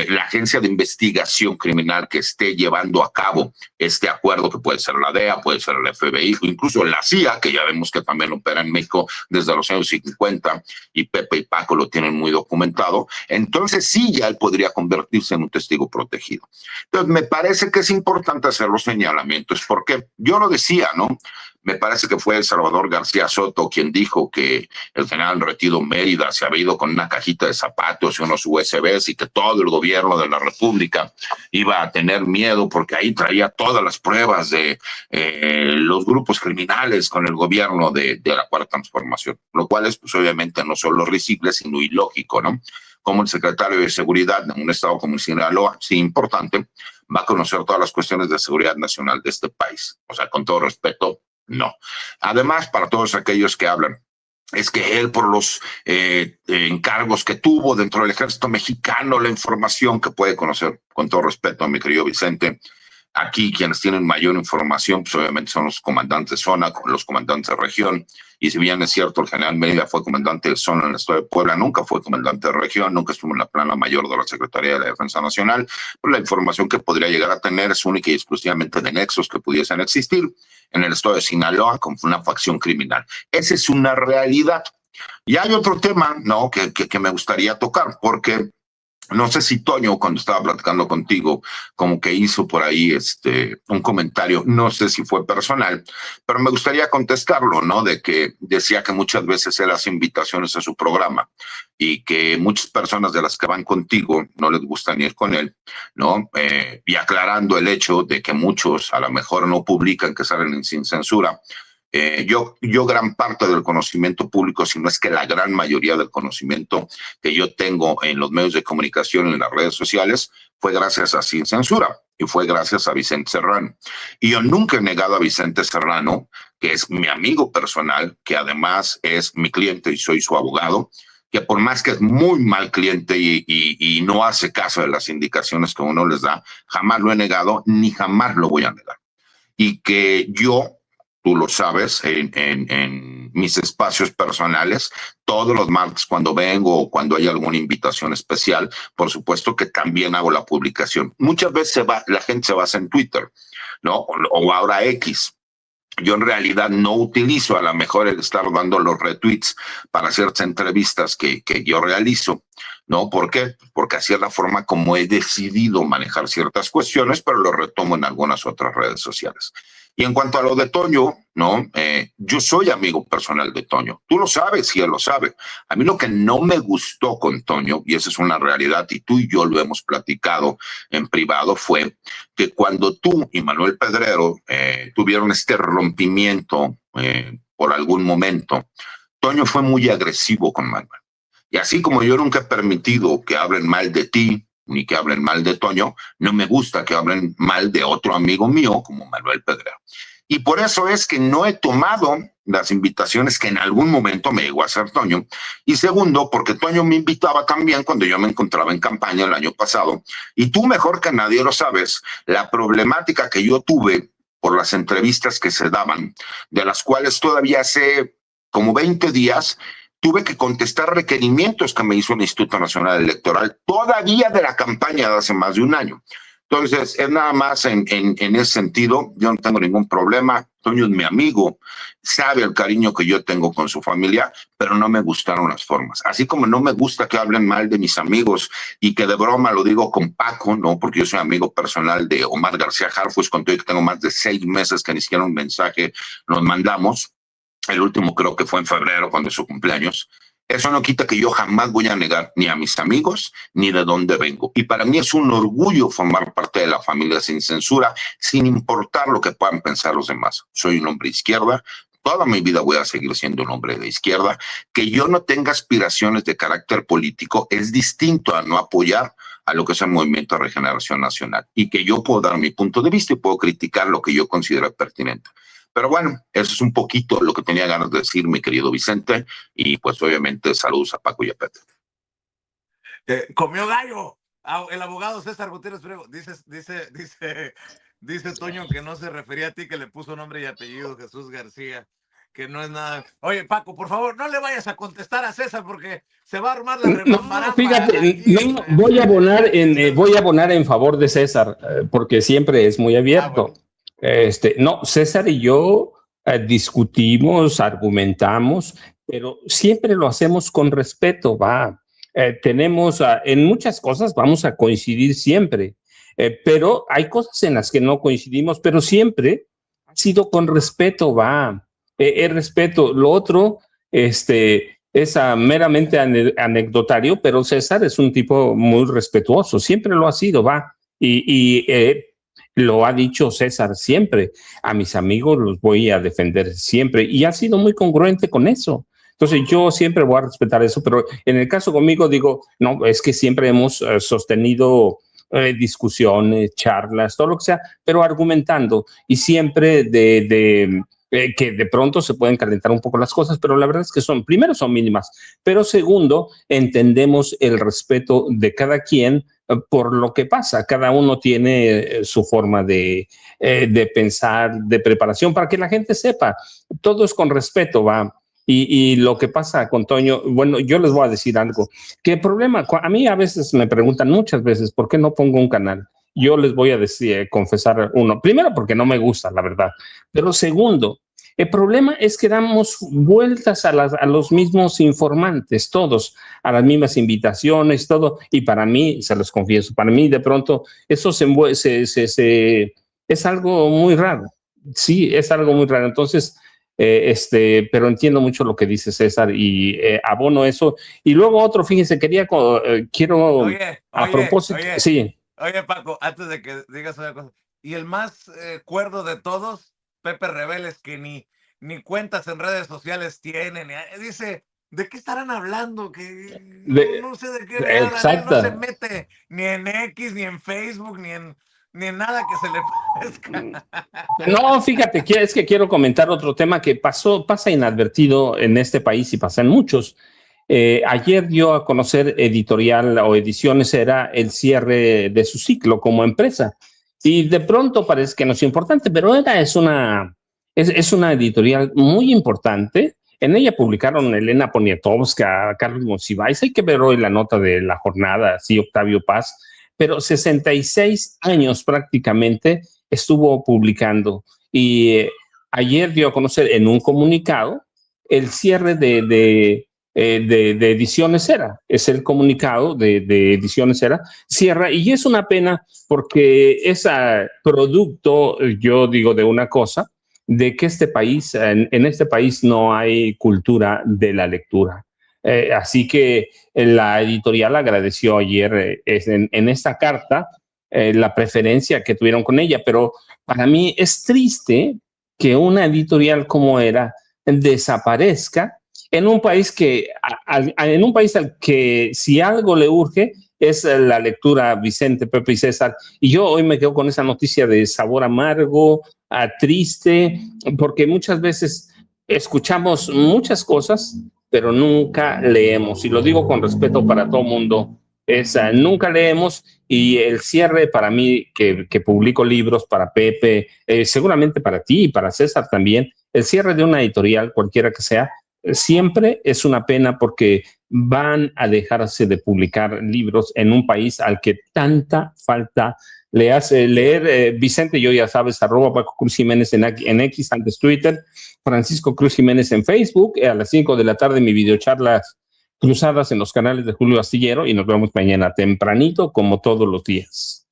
la agencia de investigación criminal que esté llevando a cabo este acuerdo, que puede ser la DEA, puede ser el FBI, o incluso la CIA, que ya vemos que también opera en México desde los años 50, y Pepe y Paco lo tienen muy documentado, entonces sí, ya él podría convertirse en un testigo protegido. Entonces, me parece que es importante hacer los señalamientos, porque yo lo decía, ¿no? Me parece que fue Salvador García Soto quien dijo que el general retiro Mérida se había ido con una cajita de zapatos y unos USBs y que todo el gobierno de la República iba a tener miedo porque ahí traía todas las pruebas de los grupos criminales con el gobierno de la Cuarta Transformación, lo cual es pues obviamente no solo risible, sino ilógico, ¿no? como el secretario de Seguridad de un estado como Sinaloa, sí importante, va a conocer todas las cuestiones de seguridad nacional de este país. O sea, con todo respeto, no. Además, para todos aquellos que hablan, es que él por los encargos que tuvo dentro del ejército mexicano, la información que puede conocer, con todo respeto a mi querido Vicente, aquí quienes tienen mayor información, pues obviamente son los comandantes de zona, los comandantes de región, y si bien es cierto, el general Mérida fue comandante de zona en el estado de Puebla, nunca fue comandante de región, nunca estuvo en la plana mayor de la Secretaría de la Defensa Nacional, pues la información que podría llegar a tener es única y exclusivamente de nexos que pudiesen existir en el estado de Sinaloa con una facción criminal. Esa es una realidad. Y hay otro tema, ¿no?, que me gustaría tocar, porque no sé si Toño, cuando estaba platicando contigo, como que hizo por ahí un comentario, no sé si fue personal, pero me gustaría contestarlo, ¿no? De que decía que muchas veces él hace invitaciones a su programa y que muchas personas de las que van contigo no les gustan ir con él, ¿no? Y aclarando el hecho de que muchos a lo mejor no publican, que salen sin censura. Yo gran parte del conocimiento público, si no es que la gran mayoría del conocimiento que yo tengo en los medios de comunicación y en las redes sociales, fue gracias a Sin Censura y fue gracias a Vicente Serrano. Y yo nunca he negado a Vicente Serrano, que es mi amigo personal, que además es mi cliente y soy su abogado, que por más que es muy mal cliente y no hace caso de las indicaciones que uno les da, jamás lo he negado ni jamás lo voy a negar. Y que yo, tú lo sabes, en mis espacios personales, todos los martes cuando vengo o cuando hay alguna invitación especial, por supuesto que también hago la publicación. Muchas veces la gente se basa en Twitter, ¿no? O ahora X. Yo en realidad no utilizo a lo mejor el estar dando los retweets para ciertas entrevistas que yo realizo, ¿no? ¿Por qué? Porque así es la forma como he decidido manejar ciertas cuestiones, pero lo retomo en algunas otras redes sociales. Y en cuanto a lo de Toño, ¿no? Yo soy amigo personal de Toño. Tú lo sabes y él lo sabe. A mí lo que no me gustó con Toño, y esa es una realidad, y tú y yo lo hemos platicado en privado, fue que cuando tú y Manuel Pedrero tuvieron este rompimiento por algún momento, Toño fue muy agresivo con Manuel. Y así como yo nunca he permitido que hablen mal de ti, ni que hablen mal de Toño, no me gusta que hablen mal de otro amigo mío como Manuel Pedrero. Y por eso es que no he tomado las invitaciones que en algún momento me llegó a hacer Toño. Y segundo, porque Toño me invitaba también cuando yo me encontraba en campaña el año pasado. Y tú mejor que nadie lo sabes, la problemática que yo tuve por las entrevistas que se daban, de las cuales todavía hace como 20 días tuve que contestar requerimientos que me hizo el Instituto Nacional Electoral, todavía de la campaña de hace más de un año. Entonces, es nada más en ese sentido, yo no tengo ningún problema. Toño es mi amigo, sabe el cariño que yo tengo con su familia, pero no me gustaron las formas. Así como no me gusta que hablen mal de mis amigos y que de broma lo digo con Paco, ¿no? Porque yo soy amigo personal de Omar García Harfuch, con todo y que tengo más de 6 meses que ni siquiera un mensaje nos mandamos. El último creo que fue en febrero, cuando es su cumpleaños. Eso no quita que yo jamás voy a negar ni a mis amigos ni de dónde vengo. Y para mí es un orgullo formar parte de la familia Sin Censura, sin importar lo que puedan pensar los demás. Soy un hombre de izquierda. Toda mi vida voy a seguir siendo un hombre de izquierda. Que yo no tenga aspiraciones de carácter político es distinto a no apoyar a lo que es el Movimiento de Regeneración Nacional. Y que yo puedo dar mi punto de vista y puedo criticar lo que yo considero pertinente. Pero bueno, eso es un poquito lo que tenía ganas de decir, mi querido Vicente, y pues obviamente saludos a Paco y a Pepe. Comió gallo. El abogado César Gutiérrez Priego. Dice Toño que no se refería a ti, que le puso nombre y apellido Jesús García, que no es nada. Oye, Paco, por favor, no le vayas a contestar a César porque se va a armar la rebambaramba. No, fíjate, no, voy a abonar en favor de César, porque siempre es muy abierto. Bueno. No, César y yo discutimos, argumentamos, pero siempre lo hacemos con respeto, va. Tenemos, en muchas cosas vamos a coincidir siempre, pero hay cosas en las que no coincidimos, pero siempre ha sido con respeto, va. El respeto. Lo otro, es meramente anecdotario, pero César es un tipo muy respetuoso, siempre lo ha sido, va. Lo ha dicho César siempre, a mis amigos los voy a defender siempre y ha sido muy congruente con eso. Entonces yo siempre voy a respetar eso, pero en el caso conmigo digo, no, es que siempre hemos sostenido discusiones, charlas, todo lo que sea, pero argumentando y siempre que de pronto se pueden calentar un poco las cosas, pero la verdad es que primero son mínimas, pero segundo, entendemos el respeto de cada quien por lo que pasa. Cada uno tiene su forma de pensar, de preparación, para que la gente sepa. Todo es con respeto, va. Y lo que pasa con Toño, bueno, yo les voy a decir algo, que el problema, a mí a veces me preguntan muchas veces, ¿por qué no pongo un canal? Yo les voy a decir, confesar uno, primero porque no me gusta, la verdad, pero segundo, el problema es que damos vueltas a los mismos informantes, todos, a las mismas invitaciones, todo, y para mí, se los confieso, para mí de pronto eso es algo muy raro, sí, es algo muy raro, entonces pero entiendo mucho lo que dice César y abono eso. Y luego otro, fíjense, quiero a propósito, sí. Oye, Paco, antes de que digas una cosa, y el más cuerdo de todos, Pepe Rebeles, que ni cuentas en redes sociales tiene, dice, ¿de qué estarán hablando? Que no sé de qué me hablan, él no se mete ni en X, ni en Facebook, ni en nada que se le parezca. No, fíjate, es que quiero comentar otro tema que pasa inadvertido en este país y pasa en muchos. Ayer dio a conocer Editorial o Ediciones era el cierre de su ciclo como empresa. Y de pronto parece que no es importante, pero es una editorial muy importante. En ella publicaron Elena Poniatowska, Carlos Monsiváis. Hay que ver hoy la nota de La Jornada, sí, Octavio Paz. Pero 66 años prácticamente estuvo publicando. Y ayer dio a conocer en un comunicado el cierre de Ediciones Era. Es el comunicado de Ediciones Era. Cierra y es una pena porque es producto, yo digo, de una cosa, de que en este país no hay cultura de la lectura. Así que la editorial agradeció ayer en esta carta la preferencia que tuvieron con ella, pero para mí es triste que una editorial como era desaparezca en un país al que si algo le urge es la lectura Vicente, Pepe y César. Y yo hoy me quedo con esa noticia de sabor amargo, triste, porque muchas veces escuchamos muchas cosas, pero nunca leemos. Y lo digo con respeto para todo mundo. Nunca leemos y el cierre para mí, que publico libros para Pepe, seguramente para ti y para César también, el cierre de una editorial, cualquiera que sea, siempre es una pena porque van a dejarse de publicar libros en un país al que tanta falta le hace leer. Vicente, yo ya sabes, @ Paco Cruz Jiménez en X, antes Twitter, Francisco Cruz Jiménez en Facebook, a las 5 de la tarde mi videocharlas cruzadas en los canales de Julio Astillero y nos vemos mañana tempranito como todos los días.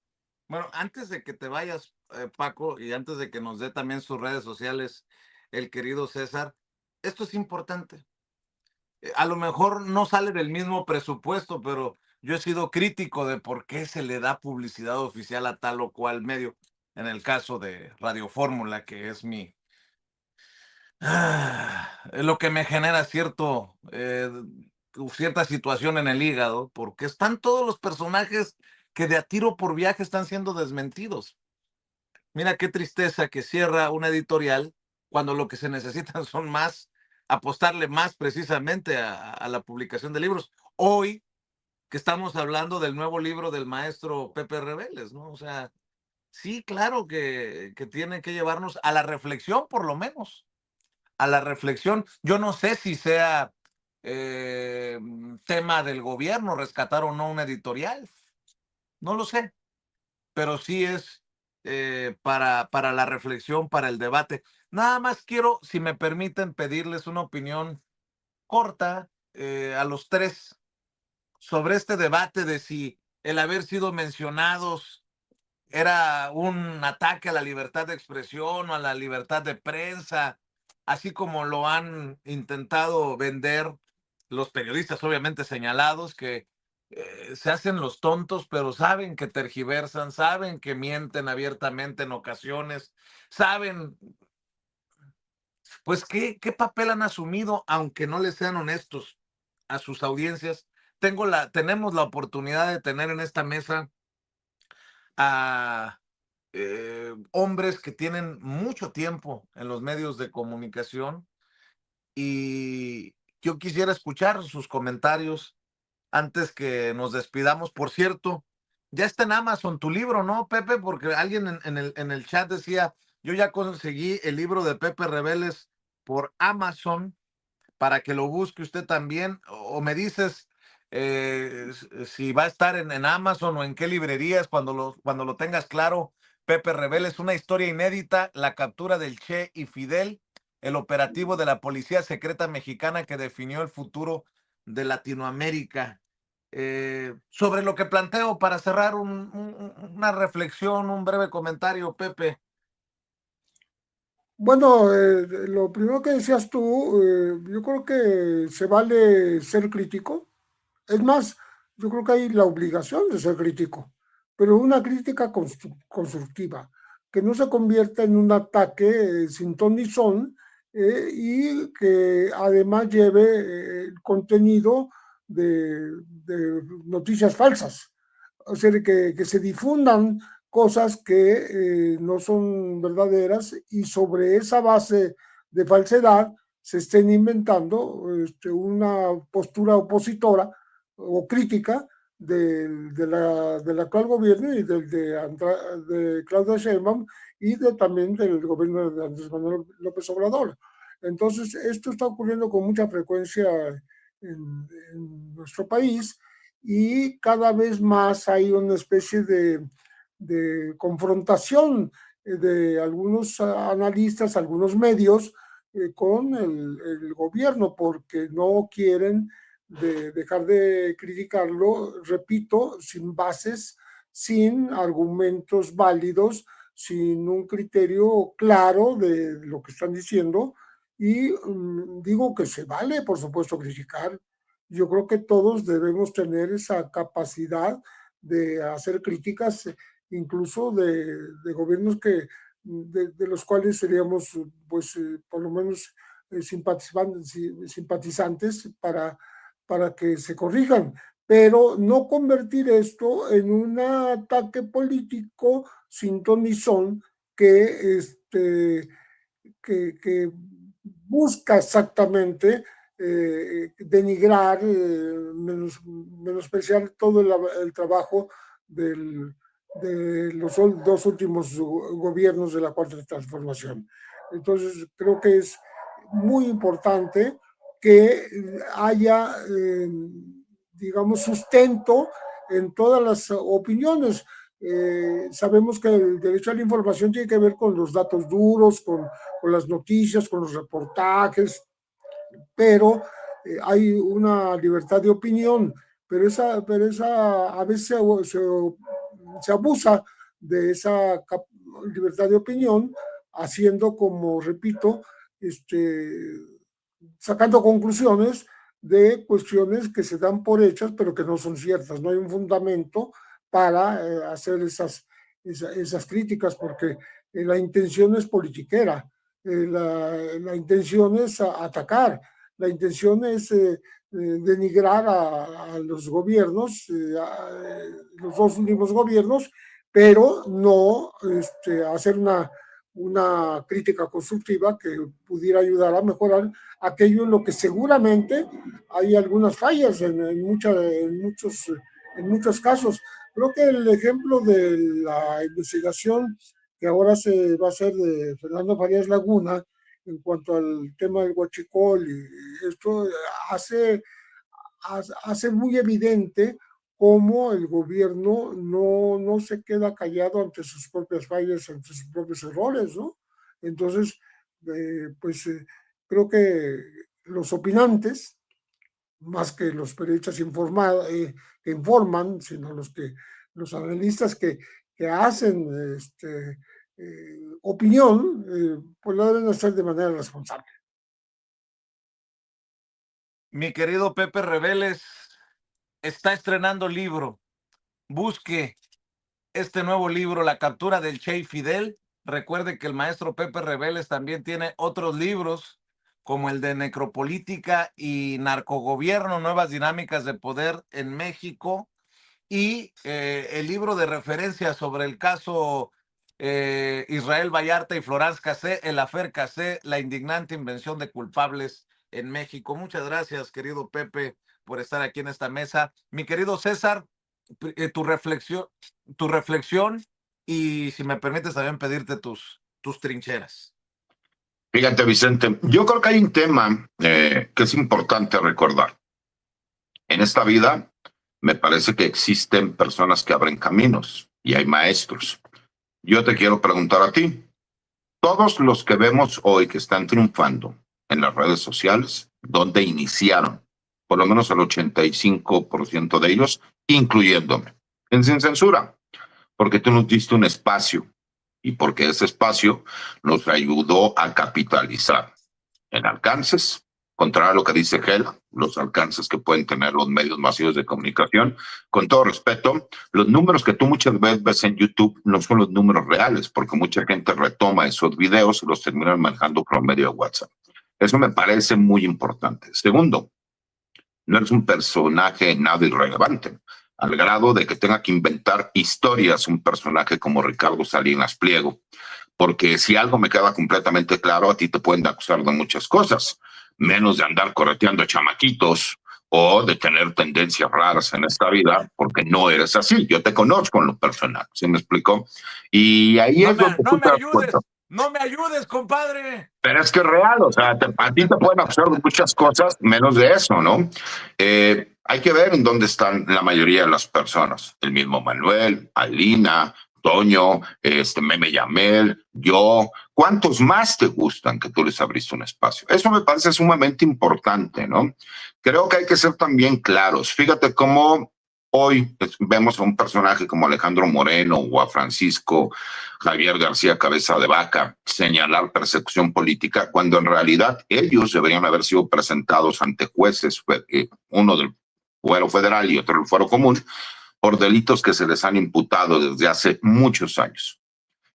Bueno, antes de que te vayas, Paco, y antes de que nos dé también sus redes sociales, el querido César, esto es importante. A lo mejor no sale del mismo presupuesto, pero yo he sido crítico de por qué se le da publicidad oficial a tal o cual medio. En el caso de Radio Fórmula, que es lo que me genera cierta situación en el hígado, porque están todos los personajes que de a tiro por viaje están siendo desmentidos. Mira qué tristeza que cierra una editorial cuando lo que se necesitan son apostarle más precisamente a la publicación de libros. Hoy que estamos hablando del nuevo libro del maestro Pepe Rebeles, ¿no? O sea, sí, claro que tiene que llevarnos a la reflexión, por lo menos, a la reflexión. Yo no sé si sea tema del gobierno rescatar o no una editorial, no lo sé, pero sí es para la reflexión, para el debate. Nada más quiero, si me permiten, pedirles una opinión corta a los tres sobre este debate de si el haber sido mencionados era un ataque a la libertad de expresión o a la libertad de prensa, así como lo han intentado vender los periodistas, obviamente señalados, que se hacen los tontos, pero saben que tergiversan, saben que mienten abiertamente en ocasiones, saben pues qué papel han asumido, aunque no les sean honestos a sus audiencias. Tenemos la oportunidad de tener en esta mesa a hombres que tienen mucho tiempo en los medios de comunicación y yo quisiera escuchar sus comentarios antes que nos despidamos. Por cierto, ya está en Amazon tu libro, ¿no, Pepe? Porque alguien en el chat decía, yo ya conseguí el libro de Pepe Rebeles por Amazon para que lo busque usted también, o me dices si va a estar en Amazon o en qué librerías cuando lo tengas claro. Pepe Rebeles, una historia inédita, la captura del Che y Fidel, el operativo de la Policía Secreta Mexicana que definió el futuro de Latinoamérica. Sobre lo que planteo para cerrar una reflexión, un breve comentario, Pepe. Bueno, lo primero que decías tú, yo creo que se vale ser crítico. Es más, yo creo que hay la obligación de ser crítico, pero una crítica constructiva, que no se convierta en un ataque sin ton ni son, y que además lleve el contenido de noticias falsas. O sea, que se difundan cosas que no son verdaderas y sobre esa base de falsedad se estén inventando una postura opositora o crítica del actual gobierno y de Claudia Sheinbaum y también del gobierno de Andrés Manuel López Obrador. Entonces, esto está ocurriendo con mucha frecuencia en nuestro país y cada vez más hay una especie de confrontación de algunos analistas, algunos medios con el gobierno porque no quieren dejar de criticarlo, repito, sin bases, sin argumentos válidos, sin un criterio claro de lo que están diciendo. Y digo que se vale, por supuesto, criticar. Yo creo que todos debemos tener esa capacidad de hacer críticas, incluso de gobiernos de los cuales seríamos, pues, por lo menos simpatizantes para que se corrijan, pero no convertir esto en un ataque político sin ton ni son que busca exactamente denigrar, menospreciar todo el trabajo de los dos últimos gobiernos de la Cuarta Transformación. Entonces, creo que es muy importante que haya, digamos, sustento en todas las opiniones. Sabemos que el derecho a la información tiene que ver con los datos duros, con las noticias, con los reportajes, pero hay una libertad de opinión, pero esa a veces se abusa de esa libertad de opinión, haciendo, como repito, sacando conclusiones de cuestiones que se dan por hechas, pero que no son ciertas. No hay un fundamento para hacer esas críticas, porque la intención es politiquera, la intención es atacar, la intención es denigrar a los gobiernos, los dos últimos gobiernos, pero no hacer una crítica constructiva que pudiera ayudar a mejorar aquello en lo que seguramente hay algunas fallas en muchos casos. Creo que el ejemplo de la investigación que ahora se va a hacer de Fernando Farías Laguna en cuanto al tema del huachicol, y esto hace muy evidente cómo el gobierno no se queda callado ante sus propias fallas, ante sus propios errores, ¿no? Entonces, creo que los opinantes, más que los periodistas que informan, sino los analistas que hacen opinión, pues lo deben hacer de manera responsable. Mi querido Pepe Rebeles está estrenando libro. Busque este nuevo libro, La captura del Che y Fidel, recuerde que el maestro Pepe Rebeles también tiene otros libros, como el de Necropolítica y Narcogobierno, Nuevas Dinámicas de Poder en México, y el libro de referencia sobre el caso Israel Vallarta y Florence Cassé, el affaire Cassé, la indignante invención de culpables en México. Muchas gracias, querido Pepe, por estar aquí en esta mesa. Mi querido César, tu reflexión y, si me permites, también pedirte tus trincheras. Fíjate, Vicente, yo creo que hay un tema que es importante recordar. En esta vida me parece que existen personas que abren caminos y hay maestros. Yo te quiero preguntar a ti, todos los que vemos hoy que están triunfando en las redes sociales, ¿dónde iniciaron? Por lo menos el 85% de ellos, incluyéndome, en Sin Censura, porque tú nos diste un espacio y porque ese espacio nos ayudó a capitalizar en alcances, contrario a lo que dice Gela, los alcances que pueden tener los medios masivos de comunicación. Con todo respeto, los números que tú muchas veces ves en YouTube no son los números reales, porque mucha gente retoma esos videos y los terminan manejando por medio de WhatsApp. Eso me parece muy importante. Segundo, no eres un personaje nada irrelevante, al grado de que tenga que inventar historias un personaje como Ricardo Salinas Pliego, porque si algo me queda completamente claro, a ti te pueden acusar de muchas cosas, menos de andar correteando chamaquitos o de tener tendencias raras en esta vida, porque no eres así. Yo te conozco en lo personal, ¿sí me explico? Y ahí es donde tú te das cuenta. No me ayudes, compadre. Pero es que es real, o sea, a ti te pueden acusar de muchas cosas, menos de eso, ¿no? Hay que ver en dónde están la mayoría de las personas. El mismo Manuel, Alina, Toño, Meme Yamel, yo. ¿Cuántos más te gustan que tú les abriste un espacio? Eso me parece sumamente importante, ¿no? Creo que hay que ser también claros. Fíjate cómo hoy vemos a un personaje como Alejandro Moreno o a Francisco Javier García Cabeza de Vaca señalar persecución política, cuando en realidad ellos deberían haber sido presentados ante jueces, uno del fuero federal y otro del fuero común, por delitos que se les han imputado desde hace muchos años.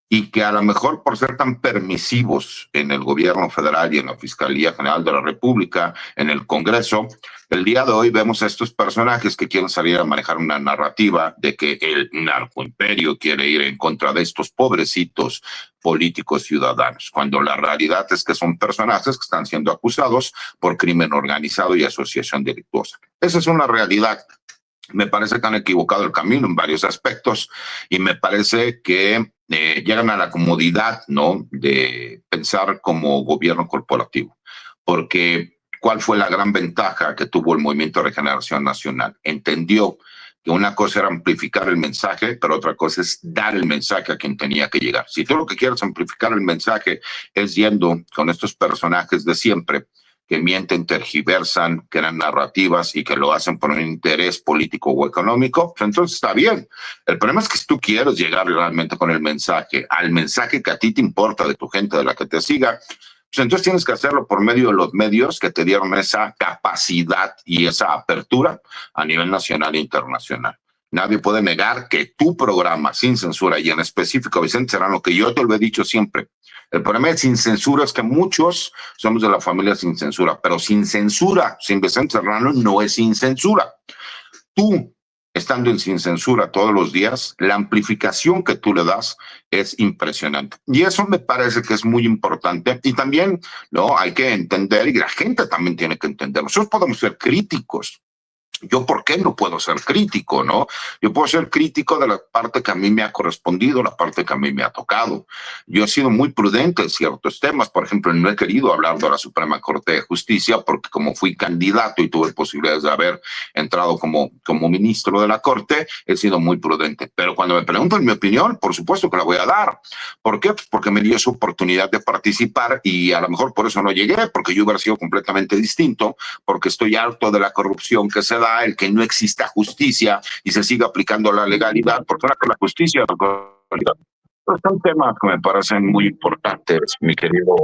Y que a lo mejor por ser tan permisivos en el gobierno federal y en la Fiscalía General de la República, en el Congreso, el día de hoy vemos a estos personajes que quieren salir a manejar una narrativa de que el narcoimperio quiere ir en contra de estos pobrecitos políticos ciudadanos, cuando la realidad es que son personajes que están siendo acusados por crimen organizado y asociación delictuosa. Esa es una realidad. Me parece que han equivocado el camino en varios aspectos y me parece que llegan a la comodidad, ¿no?, de pensar como gobierno corporativo. Porque ¿cuál fue la gran ventaja que tuvo el Movimiento de Regeneración Nacional? Entendió que una cosa era amplificar el mensaje, pero otra cosa es dar el mensaje a quien tenía que llegar. Si tú lo que quieres amplificar el mensaje es yendo con estos personajes de siempre, que mienten, tergiversan, crean narrativas y que lo hacen por un interés político o económico, pues entonces está bien. El problema es que si tú quieres llegar realmente con el mensaje, al mensaje que a ti te importa, de tu gente, de la que te siga, pues entonces tienes que hacerlo por medio de los medios que te dieron esa capacidad y esa apertura a nivel nacional e internacional. Nadie puede negar que tu programa Sin Censura, y en específico Vicente Serrano, que yo te lo he dicho siempre, el problema de Sin Censura es que muchos somos de la familia Sin Censura, pero Sin Censura, sin Vicente Serrano, no es Sin Censura. Tú, estando en Sin Censura todos los días, la amplificación que tú le das es impresionante. Y eso me parece que es muy importante. Y también, ¿no?, hay que entender, y la gente también tiene que entender, nosotros podemos ser críticos. Yo, ¿por qué no puedo ser crítico, no? Yo puedo ser crítico de la parte que a mí me ha correspondido, la parte que a mí me ha tocado. Yo he sido muy prudente en ciertos temas. Por ejemplo, no he querido hablar de la Suprema Corte de Justicia porque como fui candidato y tuve posibilidades de haber entrado como ministro de la Corte, he sido muy prudente. Pero cuando me preguntan mi opinión, por supuesto que la voy a dar. ¿Por qué? Pues porque me dio esa oportunidad de participar y a lo mejor por eso no llegué, porque yo hubiera sido completamente distinto, porque estoy harto de la corrupción que se da, el que no exista justicia y se siga aplicando la legalidad, porque la justicia y la legalidad son temas que me parecen muy importantes, mi querido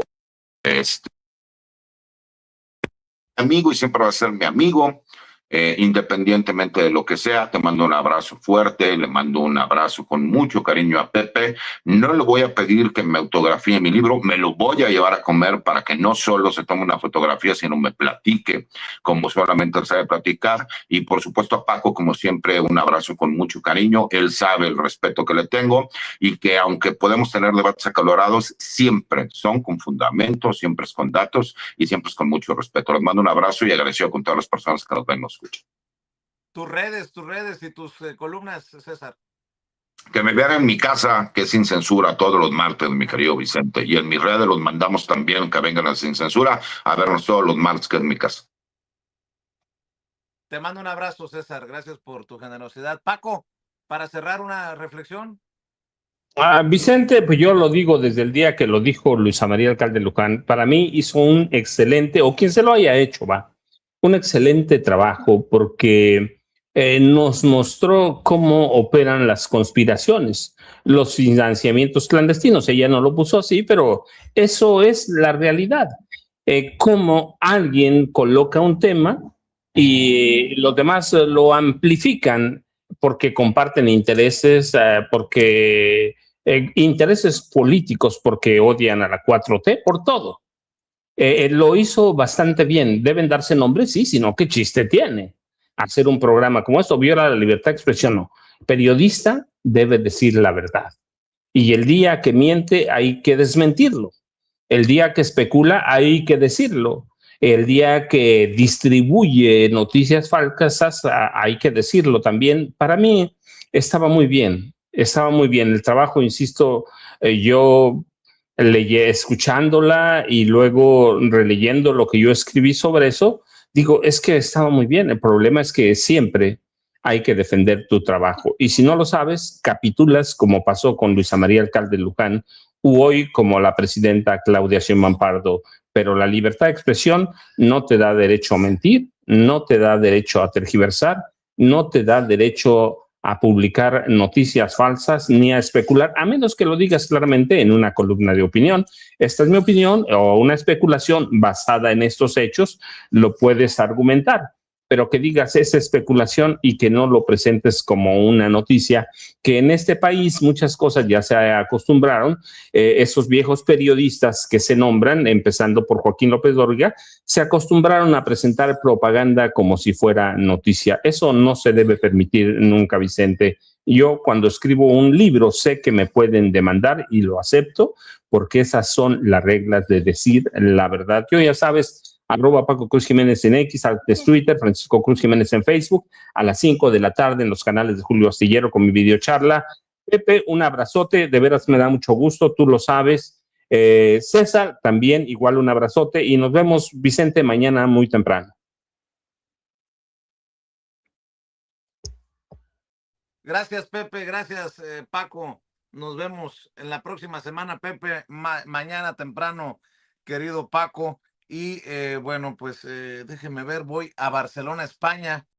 amigo, y siempre va a ser mi amigo. independientemente de lo que sea. Te mando un abrazo fuerte, le mando un abrazo con mucho cariño a Pepe. No le voy a pedir que me autografíe mi libro, me lo voy a llevar a comer para que no solo se tome una fotografía, sino me platique como solamente él sabe platicar. Y por supuesto a Paco, como siempre, un abrazo con mucho cariño. Él sabe el respeto que le tengo y que aunque podemos tener debates acalorados, siempre son con fundamentos, siempre es con datos y siempre es con mucho respeto. Les mando un abrazo y agradecido con todas las personas que nos ven y nos escuchan. Tus redes y tus columnas, César. Que me vean en mi casa, que es Sin Censura, todos los martes, mi querido Vicente. Y en mis redes los mandamos también que vengan a Sin Censura a vernos todos los martes, que es mi casa. Te mando un abrazo, César. Gracias por tu generosidad. Paco, para cerrar una reflexión. Vicente, pues yo lo digo desde el día que lo dijo Luisa María Alcalde Luján, para mí hizo un excelente, o quien se lo haya hecho, un excelente trabajo porque nos mostró cómo operan las conspiraciones, los financiamientos clandestinos. Ella no lo puso así, pero eso es la realidad. Cómo alguien coloca un tema y los demás lo amplifican porque comparten intereses, porque intereses políticos, porque odian a la 4T, por todo. Lo hizo bastante bien. ¿Deben darse nombres? Sí, sino qué chiste tiene hacer un programa como esto. Viola la libertad de expresión, no. Periodista debe decir la verdad. Y el día que miente hay que desmentirlo. El día que especula hay que decirlo. El día que distribuye noticias falsas hay que decirlo también. Para mí estaba muy bien. Estaba muy bien. El trabajo, insisto, yo escuchándola y luego releyendo lo que yo escribí sobre eso, digo, es que estaba muy bien. El problema es que siempre hay que defender tu trabajo. Y si no lo sabes, capitulas como pasó con Luisa María Alcalde Luján, u hoy como la presidenta Claudia Sheinbaum Pardo. Pero la libertad de expresión no te da derecho a mentir, no te da derecho a tergiversar, no te da derecho a publicar noticias falsas ni a especular, a menos que lo digas claramente en una columna de opinión. Esta es mi opinión o una especulación basada en estos hechos, lo puedes argumentar, pero que digas esa especulación y que no lo presentes como una noticia, que en este país muchas cosas ya se acostumbraron, esos viejos periodistas que se nombran, empezando por Joaquín López Dóriga, se acostumbraron a presentar propaganda como si fuera noticia. Eso no se debe permitir nunca, Vicente. Yo cuando escribo un libro sé que me pueden demandar y lo acepto porque esas son las reglas de decir la verdad. Yo ya sabes, @Paco Cruz Jiménez en X, en Twitter, Francisco Cruz Jiménez en Facebook, a las 5 de la tarde en los canales de Julio Astillero con mi videocharla. Pepe, un abrazote, de veras me da mucho gusto, tú lo sabes. César, también igual un abrazote y nos vemos, Vicente, mañana muy temprano. Gracias, Pepe. Gracias, Paco. Nos vemos en la próxima semana, Pepe. Mañana temprano, querido Paco. Y bueno, pues déjeme ver, voy a Barcelona, España.